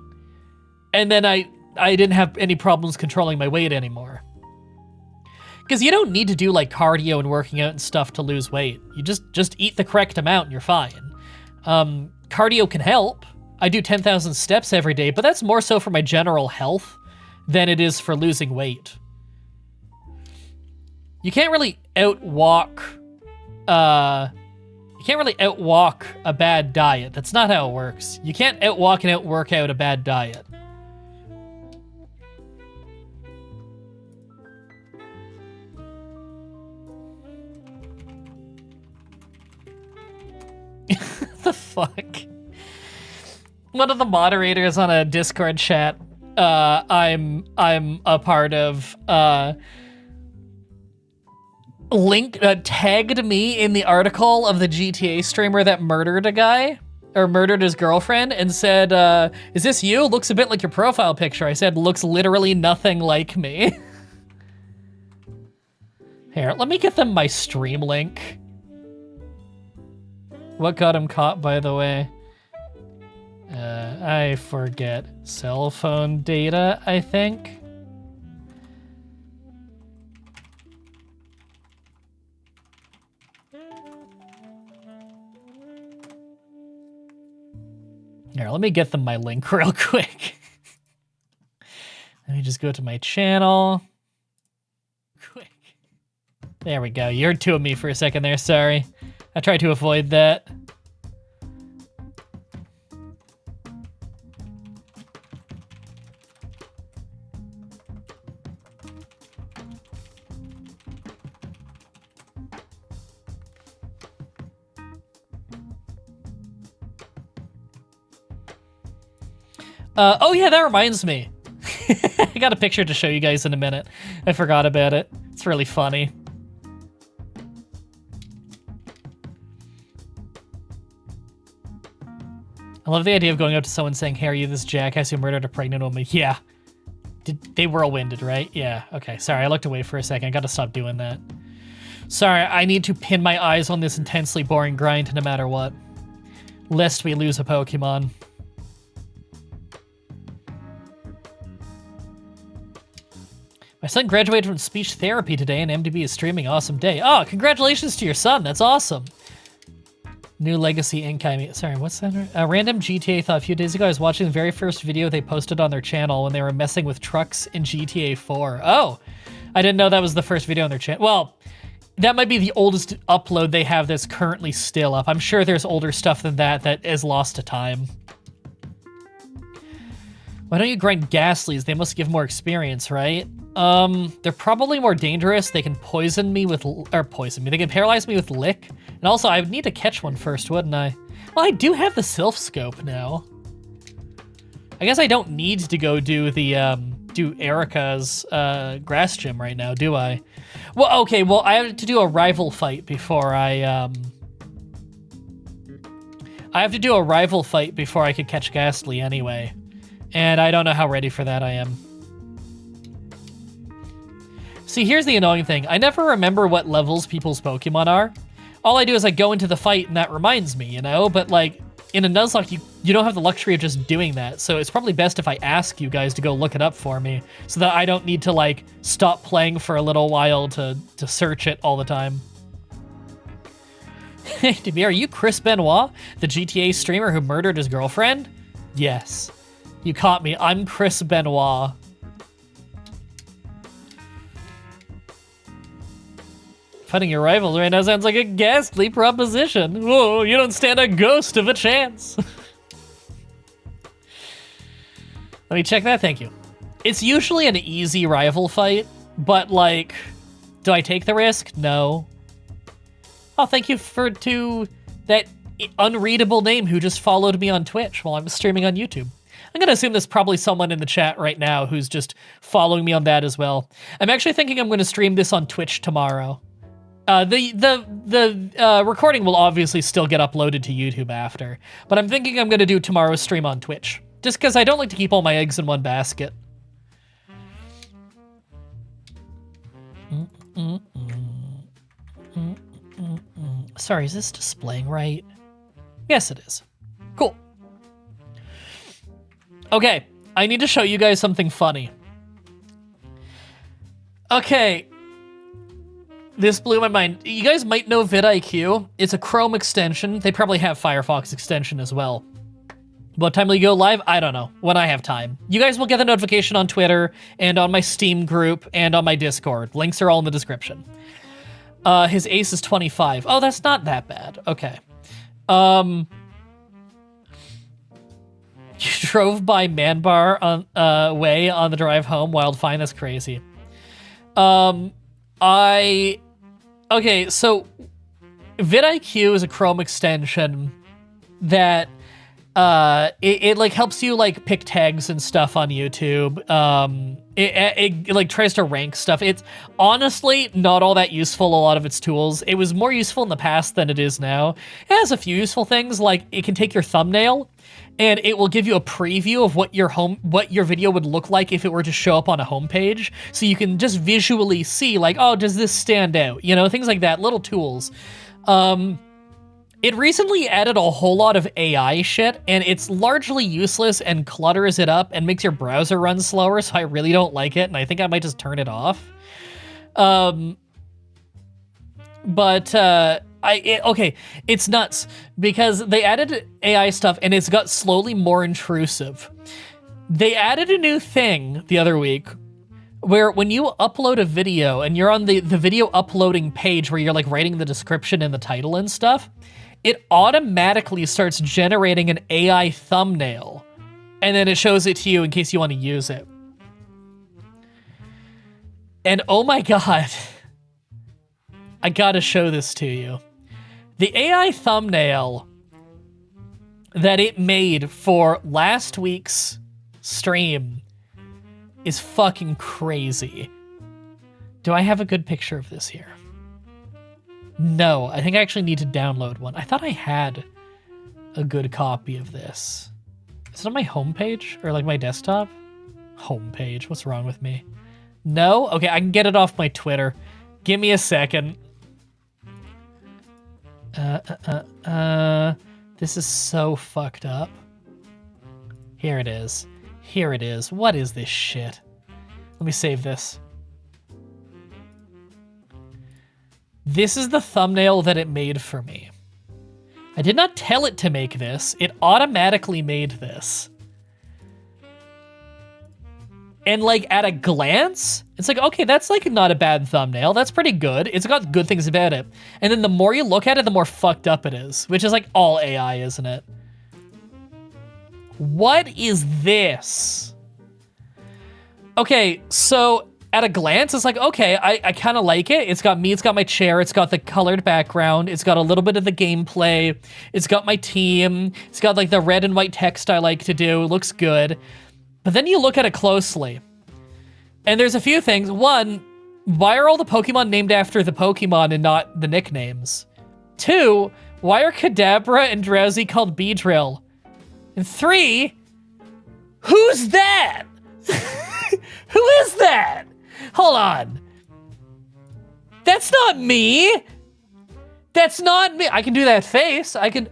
And then I didn't have any problems controlling my weight anymore. Because you don't need to do like cardio and working out and stuff to lose weight. You just eat the correct amount and you're fine. Cardio can help. I do 10,000 steps every day, but that's more so for my general health than it is for losing weight. You can't really outwalk a bad diet. That's not how it works. You can't outwalk and outwork out a bad diet. The fuck? One of the moderators on a Discord chat I'm a part of tagged me in the article of the GTA streamer that murdered a guy, or murdered his girlfriend, and said, is this you? Looks a bit like your profile picture. I said, looks literally nothing like me. Here, let me get them my stream link. What got him caught, by the way? I forget. Cell phone data, I think. Here, let me get them my link real quick. Let me just go to my channel. Quick. There we go. You heard two of me for a second there, sorry. I tried to avoid that. Oh yeah, that reminds me. I got a picture to show you guys in a minute. I forgot about it. It's really funny. I love the idea of going up to someone saying, hey, are you this jackass who murdered a pregnant woman? Yeah. They whirlwinded, right? Yeah, okay. Sorry, I looked away for a second. I gotta stop doing that. Sorry, I need to pin my eyes on this intensely boring grind no matter what. Lest we lose a Pokemon. My son graduated from speech therapy today and MDB is streaming. Awesome day. Oh, congratulations to your son. That's awesome. New Legacy Inc. Sorry, what's that? Random GTA thought a few days ago I was watching the very first video they posted on their channel when they were messing with trucks in GTA 4. Oh, I didn't know that was the first video on their channel. Well, that might be the oldest upload they have that's currently still up. I'm sure there's older stuff than that that is lost to time. Why don't you grind Ghastlies? They must give more experience, right? They're probably more dangerous. They can poison me with, or poison me. They can paralyze me with Lick, And also, I would need to catch one first, wouldn't I? Well, I do have the Sylph Scope now. I guess I don't need to go do the, do Erica's, grass gym right now, do I? Well, okay, well, I have to do a rival fight before I have to do a rival fight before I could catch Ghastly anyway. And I don't know how ready for that I am. See, here's the annoying thing. I never remember what levels people's Pokemon are. All I do is I go into the fight and that reminds me, you know? But like, in a Nuzlocke, you don't have the luxury of just doing that. So it's probably best if I ask you guys to go look it up for me so that I don't need to like stop playing for a little while to search it all the time. MDB, are you Chris Benoit, the GTA streamer who murdered his girlfriend? Yes. You caught me. I'm Chris Benoit. Fighting your rivals right now sounds like a ghastly proposition. Whoa, you don't stand a ghost of a chance. Let me check that, thank you. It's usually an easy rival fight, but like, do I take the risk? No. Oh, thank you to that unreadable name who just followed me on Twitch while I'm streaming on YouTube. I'm gonna assume there's probably someone in the chat right now who's just following me on that as well. I'm actually thinking I'm gonna stream this on Twitch tomorrow. The recording will obviously still get uploaded to YouTube after, but I'm thinking I'm gonna do tomorrow's stream on Twitch, just because I don't like to keep all my eggs in one basket. Sorry, is this displaying right? Yes, it is. Cool. Okay, I need to show you guys something funny. Okay. This blew my mind. You guys might know vidIQ. It's a Chrome extension. They probably have Firefox extension as well. What time will you go live? I don't know. When I have time. You guys will get the notification on Twitter and on my Steam group and on my Discord. Links are all in the description. His ace is 25. Oh, that's not that bad. Okay. You drove by Manbar on way on the drive home. Wild fine. That's crazy. Okay, so vidIQ is a Chrome extension that it like helps you like pick tags and stuff on YouTube. It like tries to rank stuff. It's honestly not all that useful, a lot of its tools. It was more useful in the past than it is now. It has a few useful things, like it can take your thumbnail and it will give you a preview of what your video would look like if it were to show up on a homepage. So you can just visually see like, oh, does this stand out? You know, things like that, little tools. It recently added a whole lot of AI shit, and it's largely useless and clutters it up and makes your browser run slower, so I really don't like it, and I think I might just turn it off. Okay, it's nuts, because they added AI stuff, and it's got slowly more intrusive. They added a new thing the other week, where when you upload a video, and you're on the video uploading page where you're like writing the description and the title and stuff, it automatically starts generating an AI thumbnail, and then it shows it to you in case you want to use it. And oh my god, I gotta show this to you. The AI thumbnail that it made for last week's stream is fucking crazy. Do I have a good picture of this here? No, I think I actually need to download one. I thought I had a good copy of this. Is it on my homepage or like my desktop? Homepage, what's wrong with me? No? Okay, I can get it off my Twitter. Give me a second. This is so fucked up. Here it is. Here it is. What is this shit? Let me save this. This is the thumbnail that it made for me. I did not tell it to make this. It automatically made this. And like at a glance, it's like, okay, that's like not a bad thumbnail. That's pretty good. It's got good things about it. And then the more you look at it, the more fucked up it is, which is like all AI, isn't it? What is this? Okay, so at a glance, it's like, okay, I kind of like it. It's got me, it's got my chair, it's got the colored background, it's got a little bit of the gameplay, it's got my team, it's got like the red and white text I like to do, it looks good. But then you look at it closely, and there's a few things. One, why are all the Pokemon named after the Pokemon and not the nicknames? Two, why are Kadabra and Drowsy called Beedrill? And three, who's that? Who is that? Hold on. That's not me. That's not me. I can do that face. I can.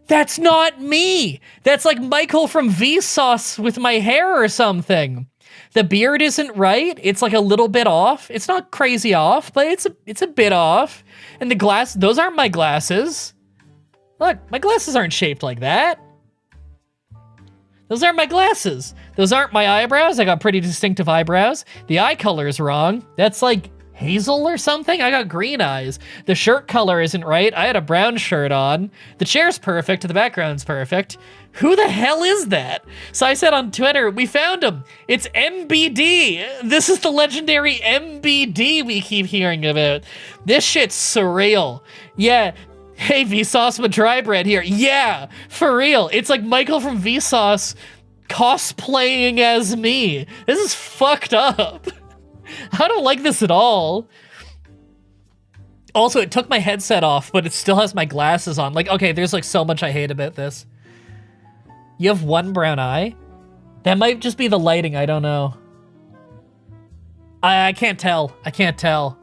That's not me. That's like Michael from Vsauce with my hair or something. The beard isn't right. It's like a little bit off. It's not crazy off, but it's a bit off. And the glass, those aren't my glasses. Look, my glasses aren't shaped like that. Those aren't my glasses. Those aren't my eyebrows. I got pretty distinctive eyebrows. The eye color is wrong. That's like hazel or something. I got green eyes. The shirt color isn't right. I had a brown shirt on. The chair's perfect. The background's perfect. Who the hell is that? So I said on Twitter, we found him. It's MBD. This is the legendary MBD we keep hearing about. This shit's surreal. Yeah. Hey, Vsauce Mah-Dry-Bread here. Yeah, for real. It's like Michael from Vsauce cosplaying as me. This is fucked up. I don't like this at all. Also, it took my headset off, but it still has my glasses on. Like, okay, there's like so much I hate about this. You have one brown eye? That might just be the lighting, I don't know. I can't tell. I can't tell.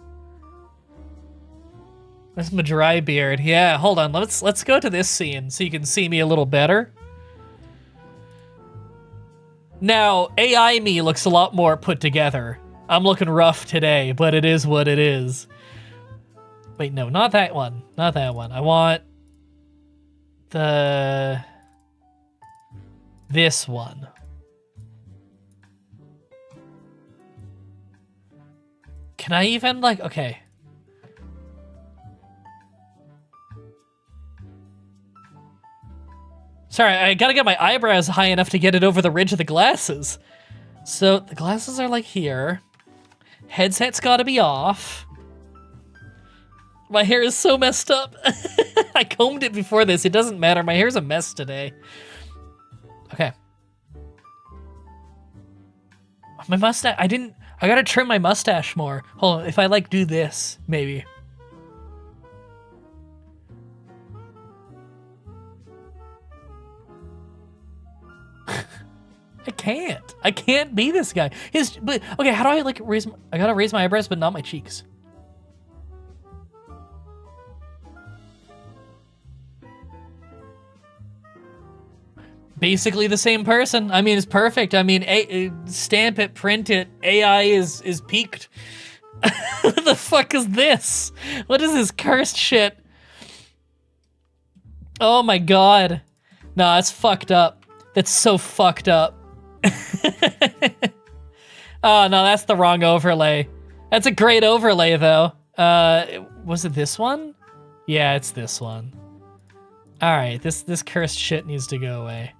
That's Mah-Dry-Beard. Yeah, hold on. Let's go to this scene so you can see me a little better. Now, AI me looks a lot more put together. I'm looking rough today, but it is what it is. Wait, no, not that one. Not that one. I want this one. Can I even, like, okay. Sorry, I gotta get my eyebrows high enough to get it over the ridge of the glasses. So the glasses are like here. Headset's gotta be off. My hair is so messed up. I combed it before this. It doesn't matter. My hair's a mess today. Okay. My mustache, I gotta trim my mustache more. Hold on, if I like do this, maybe. I can't be this guy. Okay, how do I like I gotta raise my eyebrows, but not my cheeks. Basically the same person. I mean, it's perfect. I mean, stamp it, print it. AI is peaked. What the fuck is this? What is this cursed shit? Oh my god. Nah, it's fucked up. That's so fucked up. Oh no, that's the wrong overlay. That's a great overlay though. Was it this one? Yeah, it's this one. All right, this cursed shit needs to go away.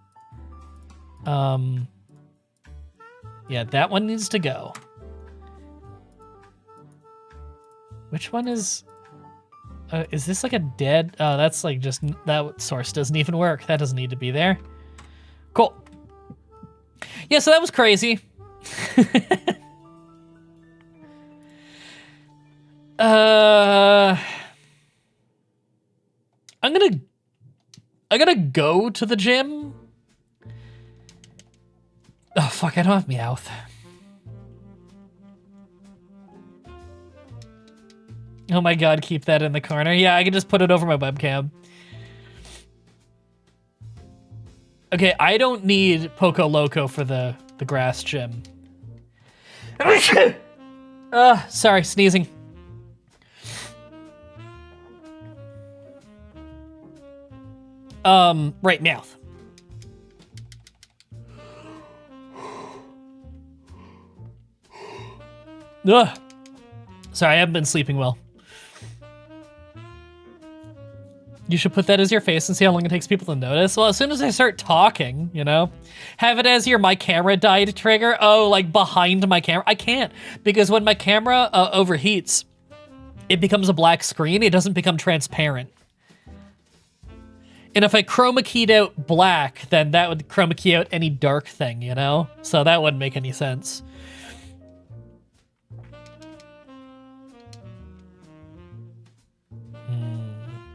Yeah, that one needs to go. Which one is this like a dead? Oh, that's like just, that source doesn't even work. That doesn't need to be there. Cool. Yeah, so that was crazy. I'm gonna go to the gym. Oh fuck, I don't have Meowth. Oh my god, keep that in the corner. Yeah, I can just put it over my webcam. Okay, I don't need Poco Loco for the grass gym. Sorry, sneezing. Right, Meowth. Ugh. Sorry, I haven't been sleeping well. You should put that as your face and see how long it takes people to notice. Well, as soon as I start talking, you know, have it as your my camera died trigger. Oh, like behind my camera. I can't, because when my camera overheats, it becomes a black screen. It doesn't become transparent. And if I chroma keyed out black, then that would chroma key out any dark thing, you know? So that wouldn't make any sense.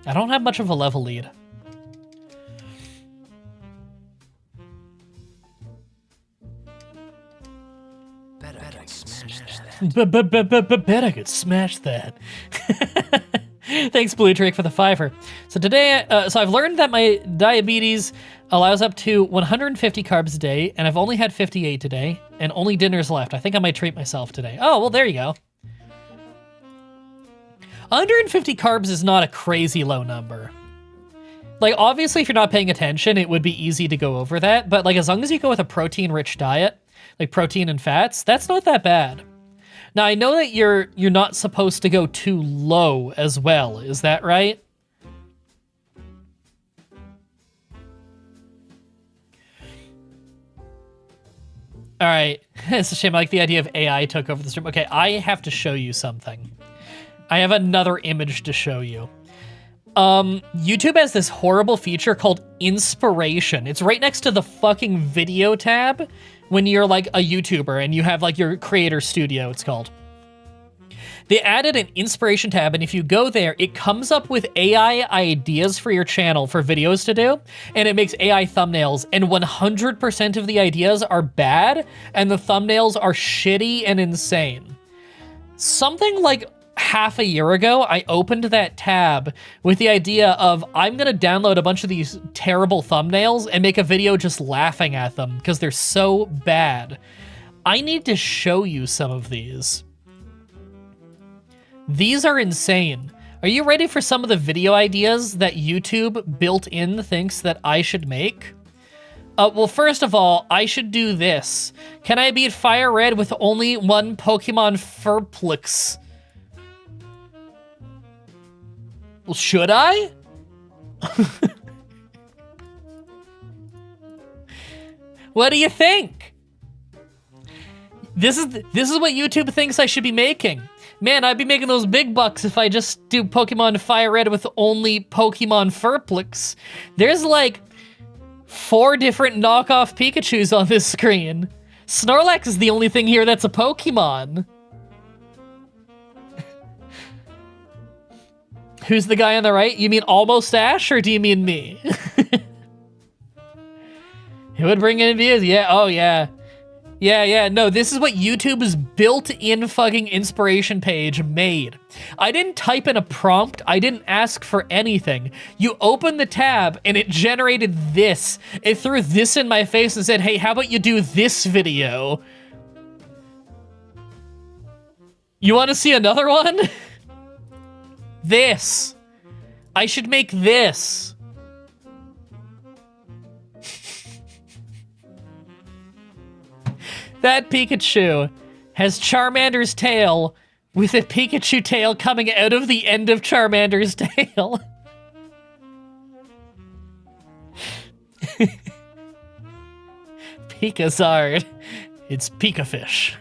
I don't have much of a level lead. Bet I could smash that. Bet I could smash that. Thanks, Blue Drake, for the $5. So today, so I've learned that my diabetes allows up to 150 carbs a day, and I've only had 58 today, and only dinner's left. I think I might treat myself today. Oh, well, there you go. 150 carbs is not a crazy low number. Like, obviously, if you're not paying attention, it would be easy to go over that, but like, as long as you go with a protein-rich diet, like protein and fats, that's not that bad. Now, I know that you're not supposed to go too low as well. Is that right? All right. It's a shame. I like the idea of AI took over the stream. Okay, I have to show you something. I have another image to show you. YouTube has this horrible feature called inspiration. It's right next to the fucking video tab when you're like a YouTuber and you have like your creator studio, it's called. They added an inspiration tab, and if you go there, it comes up with AI ideas for your channel for videos to do, and it makes AI thumbnails, and 100% of the ideas are bad, and the thumbnails are shitty and insane. Something like half a year ago, I opened that tab with the idea of, I'm gonna download a bunch of these terrible thumbnails and make a video just laughing at them because they're so bad. I need to show you some of these. These are insane. Are you ready for some of the video ideas that YouTube built in thinks that I should make? Well, first of all, I should do this. Can I beat Fire Red with only one Pokemon Furplix? Well, should I? What do you think? This is what YouTube thinks I should be making. Man, I'd be making those big bucks if I just do Pokemon Fire Red with only Pokemon Furplix. There's like 4 different knockoff Pikachus on this screen. Snorlax is the only thing here that's a Pokemon. Who's the guy on the right? You mean Almost Ash, or do you mean me? It would bring in views. Yeah, oh yeah. Yeah, no, this is what YouTube's built-in fucking inspiration page made. I didn't type in a prompt, I didn't ask for anything. You open the tab and it generated this. It threw this in my face and said, hey, how about you do this video? You wanna see another one? This. I should make this. That Pikachu has Charmander's tail with a Pikachu tail coming out of the end of Charmander's tail. Pikazard. It's Pikafish.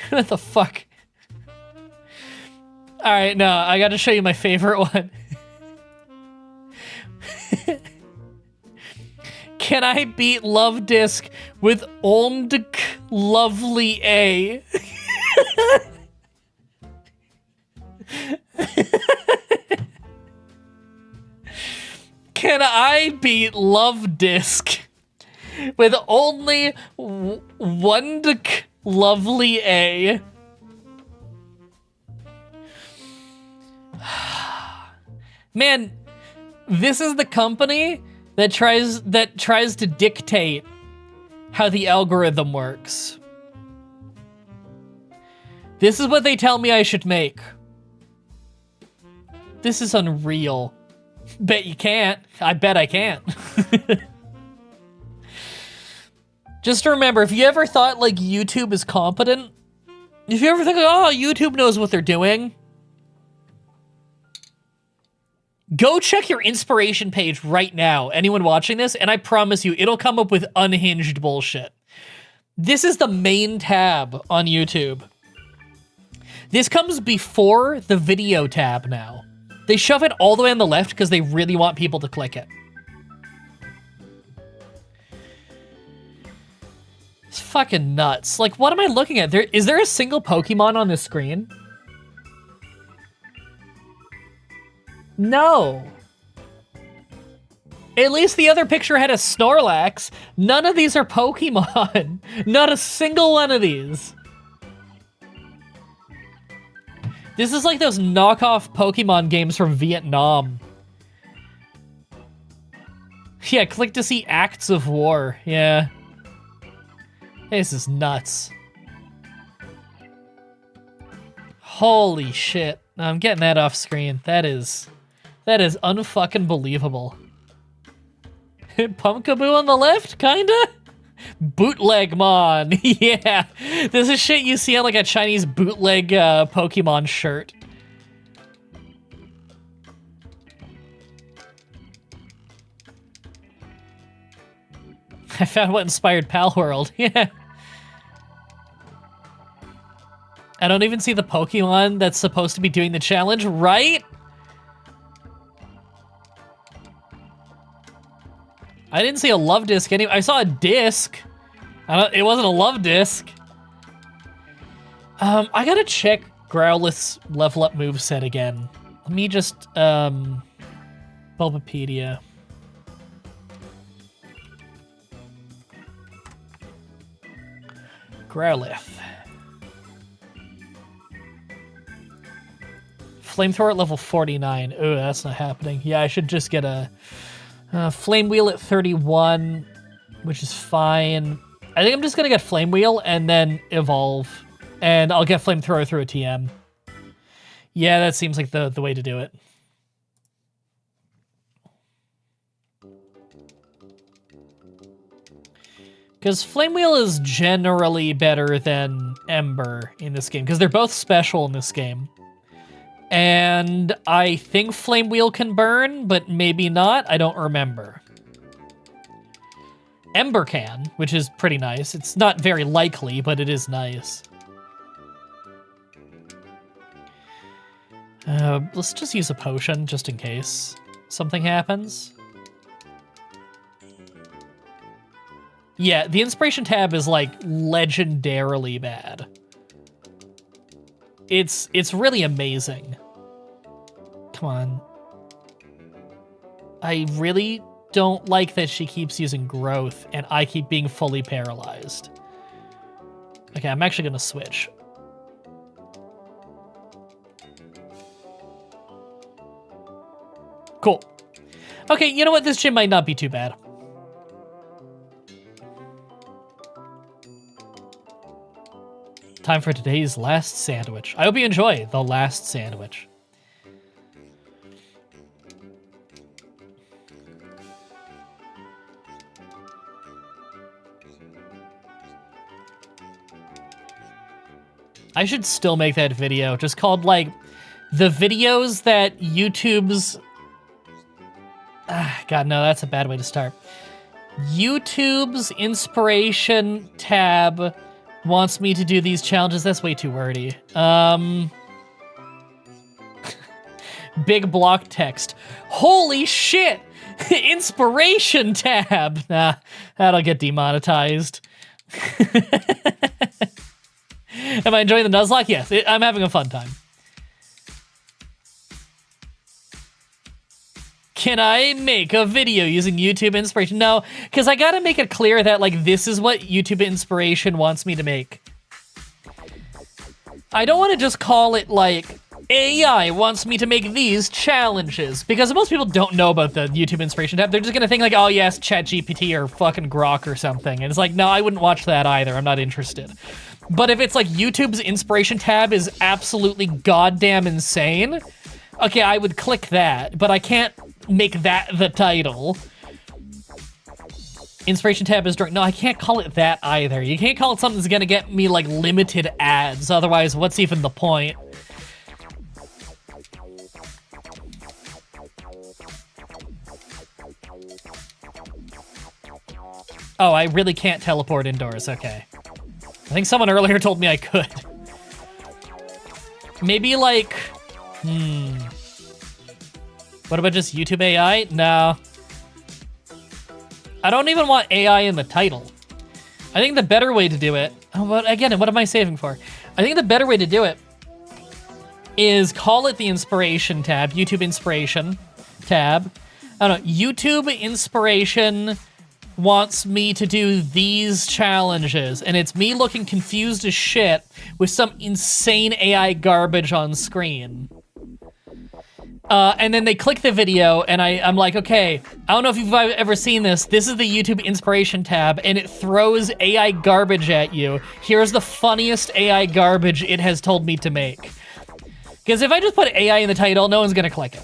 What the fuck? Alright, no, I gotta show you my favorite one. Can I beat Love Disc with Ondk Lovely A? Can I beat Love Disc with only Ondk Lovely A? Man, this is the company that tries to dictate how the algorithm works. This is what they tell me I should make. This is unreal. Bet you can't. I bet I can't. Just remember, if you ever thought like YouTube is competent, if you ever think, oh, YouTube knows what they're doing, Go check your inspiration page right now, anyone watching this, and I promise you, it'll come up with unhinged bullshit. This is the main tab on YouTube. This comes before the video tab now. They shove it all the way on the left because they really want people to click it. It's fucking nuts. Like, what am I looking at? Is there a single Pokemon on this screen? No. At least the other picture had a Snorlax. None of these are Pokemon. Not a single one of these. This is like those knockoff Pokemon games from Vietnam. Yeah, click to see Acts of War. Yeah. This is nuts. Holy shit. I'm getting that off screen. That is unfucking believable. Pumpkaboo on the left, kinda? Bootlegmon, yeah. This is shit you see on like a Chinese bootleg Pokemon shirt. I found what inspired Palworld, yeah. I don't even see the Pokemon that's supposed to be doing the challenge, right? I didn't see a love disc anyway. I saw a disc. It wasn't a love disc. I gotta check Growlithe's level up moveset again. Let me just, Bulbapedia. Growlithe. Flamethrower at level 49. Ooh, that's not happening. Yeah, I should just get a Flame Wheel at 31, which is fine. I think I'm just gonna get Flame Wheel and then evolve. And I'll get Flamethrower through a TM. Yeah, that seems like the way to do it. Because Flame Wheel is generally better than Ember in this game, because they're both special in this game. And I think Flame Wheel can burn, but maybe not. I don't remember. Ember can, which is pretty nice. It's not very likely, but it is nice. Let's just use a potion, just in case something happens. Yeah, the inspiration tab is, like, legendarily bad. It's really amazing. Come on. I really don't like that she keeps using growth and I keep being fully paralyzed. Okay, I'm actually gonna switch. Cool. Okay, you know what? This gym might not be too bad. Time for today's last sandwich. I hope you enjoy the last sandwich. I should still make that video, just called, like, the videos that YouTube's... God, no, that's a bad way to start. YouTube's inspiration tab wants me to do these challenges. That's way too wordy. Big block text. Holy shit! Inspiration tab! Nah, that'll get demonetized. Am I enjoying the Nuzlocke? Yes, I'm having a fun time. Can I make a video using YouTube inspiration? No, because I gotta make it clear that, like, this is what YouTube inspiration wants me to make. I don't want to just call it, like, AI wants me to make these challenges, because most people don't know about the YouTube inspiration tab. They're just gonna think, like, oh yes, ChatGPT or fucking Grok or something. And it's like, no, I wouldn't watch that either. I'm not interested. But if it's like YouTube's inspiration tab is absolutely goddamn insane, okay, I would click that, but I can't make that the title. Inspiration tab is during... No, I can't call it that either. You can't call it something that's gonna get me, like, limited ads. Otherwise, what's even the point? Oh, I really can't teleport indoors. Okay. I think someone earlier told me I could. Maybe like, what about just YouTube AI? No. I don't even want AI in the title. I think the better way to do it, again, what am I saving for? I think the better way to do it is call it the inspiration tab, YouTube inspiration tab. I don't know, YouTube inspiration wants me to do these challenges, and it's me looking confused as shit with some insane AI garbage on screen. And then they click the video, and I'm like, okay, I don't know if you've ever seen this. This is the YouTube inspiration tab, and it throws AI garbage at you. Here's the funniest AI garbage it has told me to make. Because if I just put AI in the title, no one's gonna click it.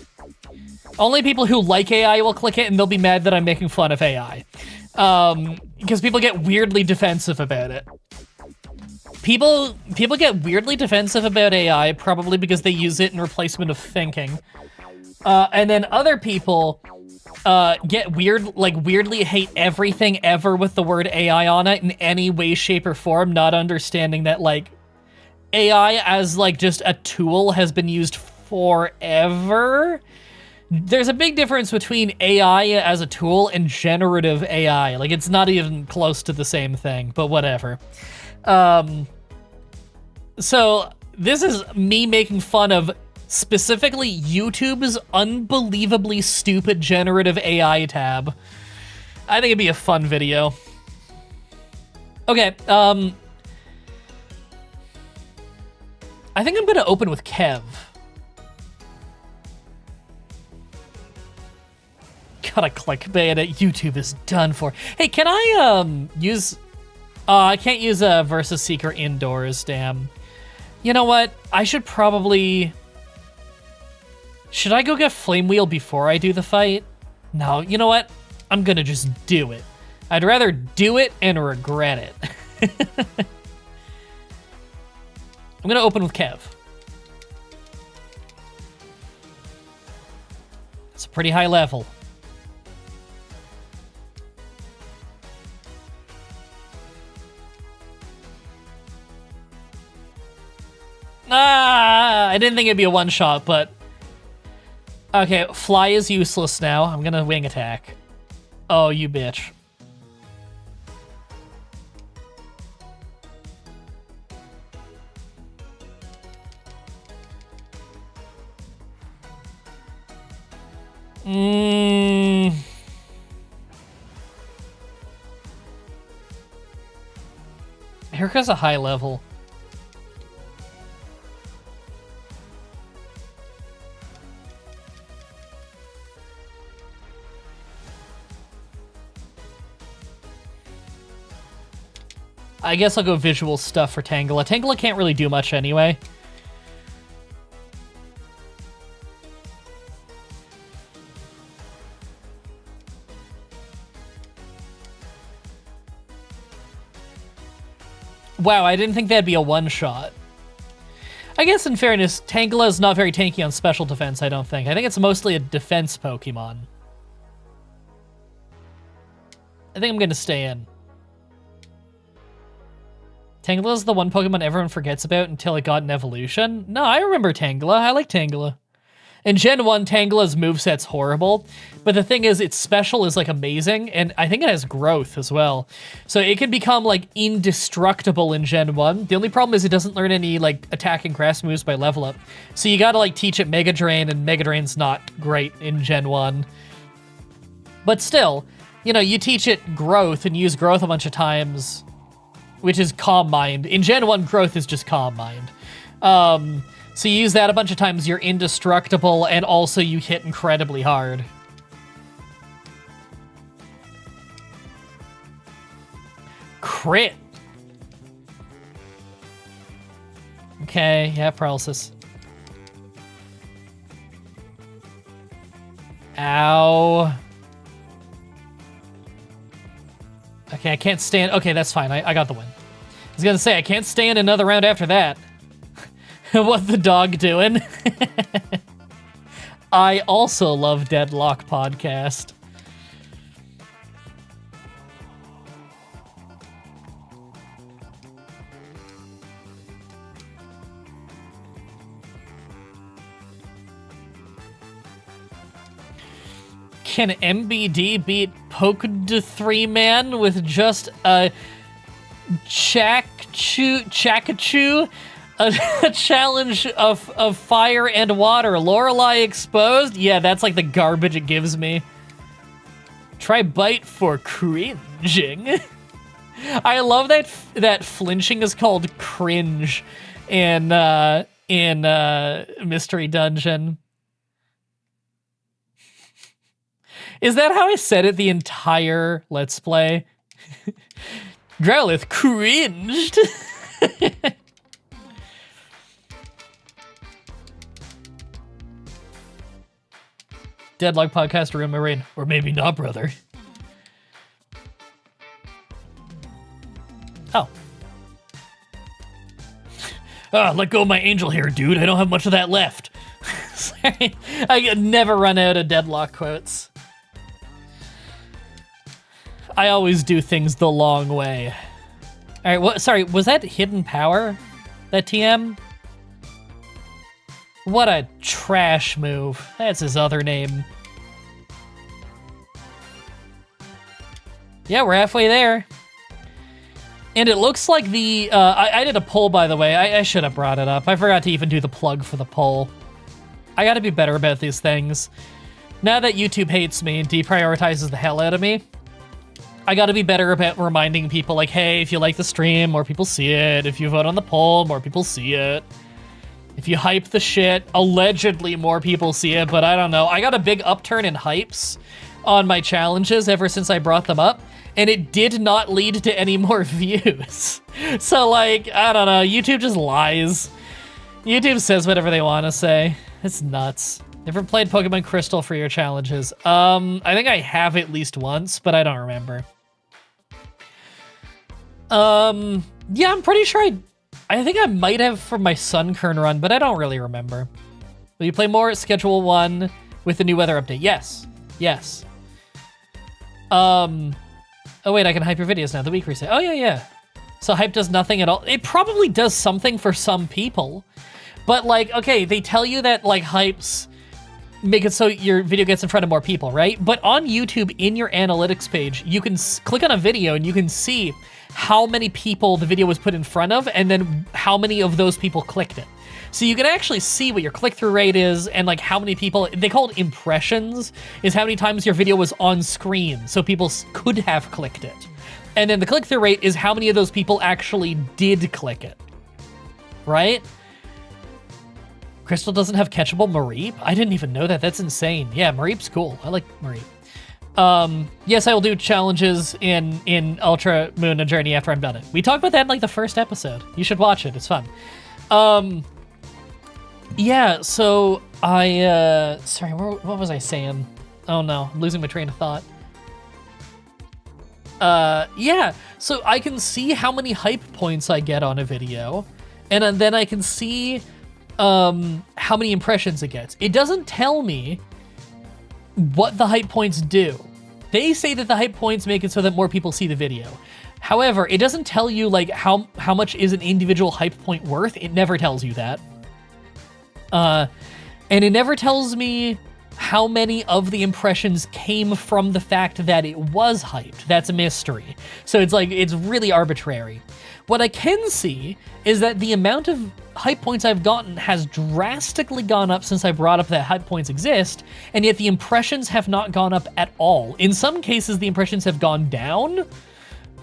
Only people who like AI will click it, and they'll be mad that I'm making fun of AI. Because people get weirdly defensive about it. People get weirdly defensive about AI, probably because they use it in replacement of thinking. And then other people get weirdly hate everything ever with the word AI on it in any way, shape, or form, not understanding that, like, AI as, like, just a tool has been used forever. There's a big difference between AI as a tool and generative AI. Like, it's not even close to the same thing, but whatever. So this is me making fun of specifically YouTube's unbelievably stupid generative AI tab. I think it'd be a fun video. Okay, I think I'm gonna open with Kev. Gotta clickbait it. YouTube is done for. Hey, can I use? I can't use a versus seeker indoors. Damn. You know what? I should probably. Should I go get Flame Wheel before I do the fight? No. You know what? I'm gonna just do it. I'd rather do it and regret it. I'm gonna open with Kev. It's a pretty high level. I didn't think it'd be a one-shot, but... Okay, Fly is useless now. I'm gonna wing attack. Oh, you bitch. Here goes a high level. I guess I'll go visual stuff for Tangela. Tangela can't really do much anyway. Wow, I didn't think that'd be a one-shot. I guess in fairness, Tangela is not very tanky on special defense, I don't think. I think it's mostly a defense Pokemon. I think I'm gonna stay in. Tangela is the one Pokemon everyone forgets about until it got an evolution? No, I remember Tangela. I like Tangela. In Gen 1, Tangela's moveset's horrible, but the thing is, its special is, like, amazing, and I think it has growth as well. So it can become, like, indestructible in Gen 1. The only problem is it doesn't learn any, like, attack and grass moves by level up. So you gotta, like, teach it Mega Drain, and Mega Drain's not great in Gen 1. But still, you know, you teach it growth and use growth a bunch of times, which is Calm Mind. In Gen 1, growth is just Calm Mind. So you use that a bunch of times, you're indestructible, and also you hit incredibly hard. Crit! Okay, yeah, paralysis. Ow. Okay, I can't stand... Okay, that's fine. I got the win. I was gonna say, I can't stand another round after that. What the dog doing? I also love Deadlock Podcast. Can MBD beat Poked 3 Man with just a Chakachu? A challenge of fire and water. Lorelei exposed? Yeah, that's like the garbage it gives me. Try bite for cringing. I love that flinching is called cringe in Mystery Dungeon. Is that how I said it the entire Let's Play? Growlithe cringed. Deadlock podcast or Marine. Or maybe not, brother. Oh. Let go of my angel hair, dude. I don't have much of that left. Sorry. I never run out of Deadlock quotes. I always do things the long way. All right, what? Sorry, was that Hidden Power? That TM? What a trash move. That's his other name. Yeah, we're halfway there. And it looks like the, I did a poll, by the way. I should have brought it up. I forgot to even do the plug for the poll. I gotta be better about these things. Now that YouTube hates me and deprioritizes the hell out of me, I gotta be better about reminding people like, hey, if you like the stream, more people see it. If you vote on the poll, more people see it. If you hype the shit, allegedly more people see it, but I don't know. I got a big upturn in hypes on my challenges ever since I brought them up, and it did not lead to any more views. So like, I don't know, YouTube just lies. YouTube says whatever they want to say. It's nuts. Never played Pokemon Crystal for your challenges. I think I have at least once, but I don't remember. Yeah, I'm pretty sure I think I might have for my Sunkern run, but I don't really remember. Will you play more at Schedule 1 with the new weather update? Yes. Yes. Oh wait, I can hype your videos now, the week reset. Oh yeah. So hype does nothing at all. It probably does something for some people, but like, okay, they tell you that like hypes make it so your video gets in front of more people, right? But on YouTube, in your analytics page, you can click on a video and you can see how many people the video was put in front of and then how many of those people clicked it. So you can actually see what your click-through rate is and like how many people, they call it impressions, is how many times your video was on screen so people could have clicked it. And then the click-through rate is how many of those people actually did click it, right? Crystal doesn't have catchable Mareep? I didn't even know that. That's insane. Yeah, Mareep's cool. I like Mareep. Yes, I will do challenges in Ultra Moon and Journey after I'm done it. We talked about that in like the first episode. You should watch it. It's fun. Yeah, so I, sorry, what was I saying? Oh no, I'm losing my train of thought. Yeah, so I can see how many hype points I get on a video, and then I can see how many impressions it gets. It doesn't tell me what the hype points do. They say that the hype points make it so that more people see the video. However, it doesn't tell you like how much is an individual hype point worth. It never tells you that. And it never tells me how many of the impressions came from the fact that it was hyped. That's a mystery. So it's like, it's really arbitrary. What I can see is that the amount of hype points I've gotten has drastically gone up since I brought up that hype points exist, and yet the impressions have not gone up at all. In some cases, the impressions have gone down.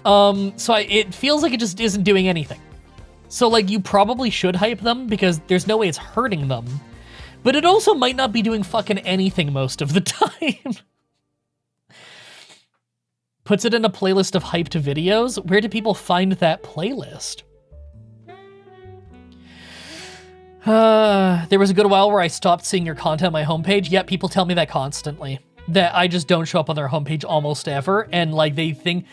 It feels like it just isn't doing anything. So like, you probably should hype them because there's no way it's hurting them. But it also might not be doing fucking anything most of the time. Puts it in a playlist of hyped videos? Where do people find that playlist? There was a good while where I stopped seeing your content on my homepage. Yet people tell me that constantly. That I just don't show up on their homepage almost ever. And like, they think,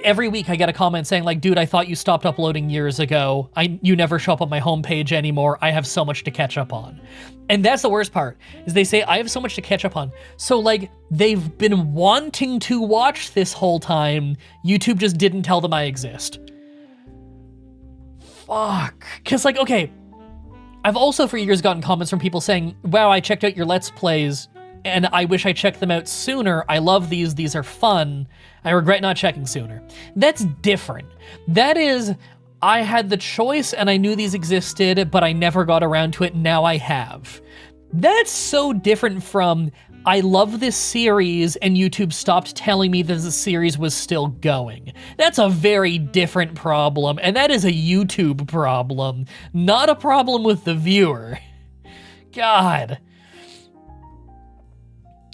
every week I get a comment saying like, dude, I thought you stopped uploading years ago. You never show up on my homepage anymore. I have so much to catch up on. And that's the worst part, is they say I have so much to catch up on. So like, they've been wanting to watch this whole time. YouTube just didn't tell them I exist. Fuck. Cause like, okay, I've also for years gotten comments from people saying, wow, I checked out your Let's Plays and I wish I checked them out sooner. I love these. These are fun. I regret not checking sooner. That's different. That is, I had the choice and I knew these existed, but I never got around to it. Now I have. That's so different from, I love this series and YouTube stopped telling me that the series was still going. That's a very different problem, and that is a YouTube problem, not a problem with the viewer. God.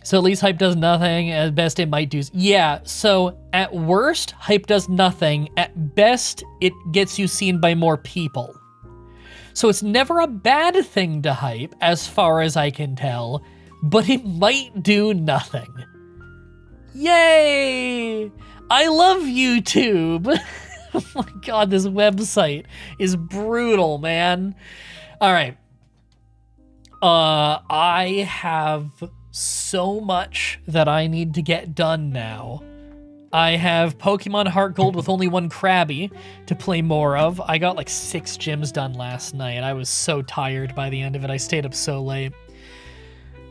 So at least hype does nothing. At best, it might do. Yeah, so at worst, hype does nothing. At best, it gets you seen by more people. So it's never a bad thing to hype, as far as I can tell, but it might do nothing. Yay! I love YouTube. Oh my god, this website is brutal, man. All right. I have so much that I need to get done now. I have Pokemon Heart Gold with only one Krabby to play more of. I got like 6 gyms done last night. I was so tired by the end of it. I stayed up so late.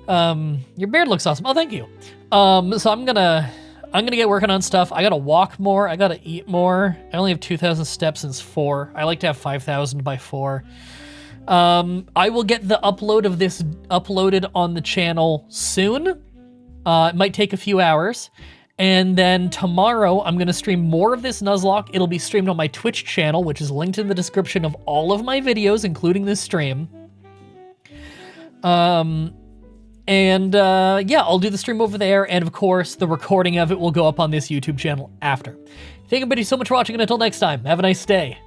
Your beard looks awesome. Oh, thank you. So I'm gonna get working on stuff. I gotta walk more. I gotta eat more. I only have 2,000 steps since 4. I like to have 5,000 by 4. I will get the upload of this uploaded on the channel soon. It might take a few hours. And then tomorrow, I'm gonna stream more of this Nuzlocke. It'll be streamed on my Twitch channel, which is linked in the description of all of my videos, including this stream. Yeah, I'll do the stream over there, and of course, the recording of it will go up on this YouTube channel after. Thank you everybody so much for watching, and until next time, have a nice day.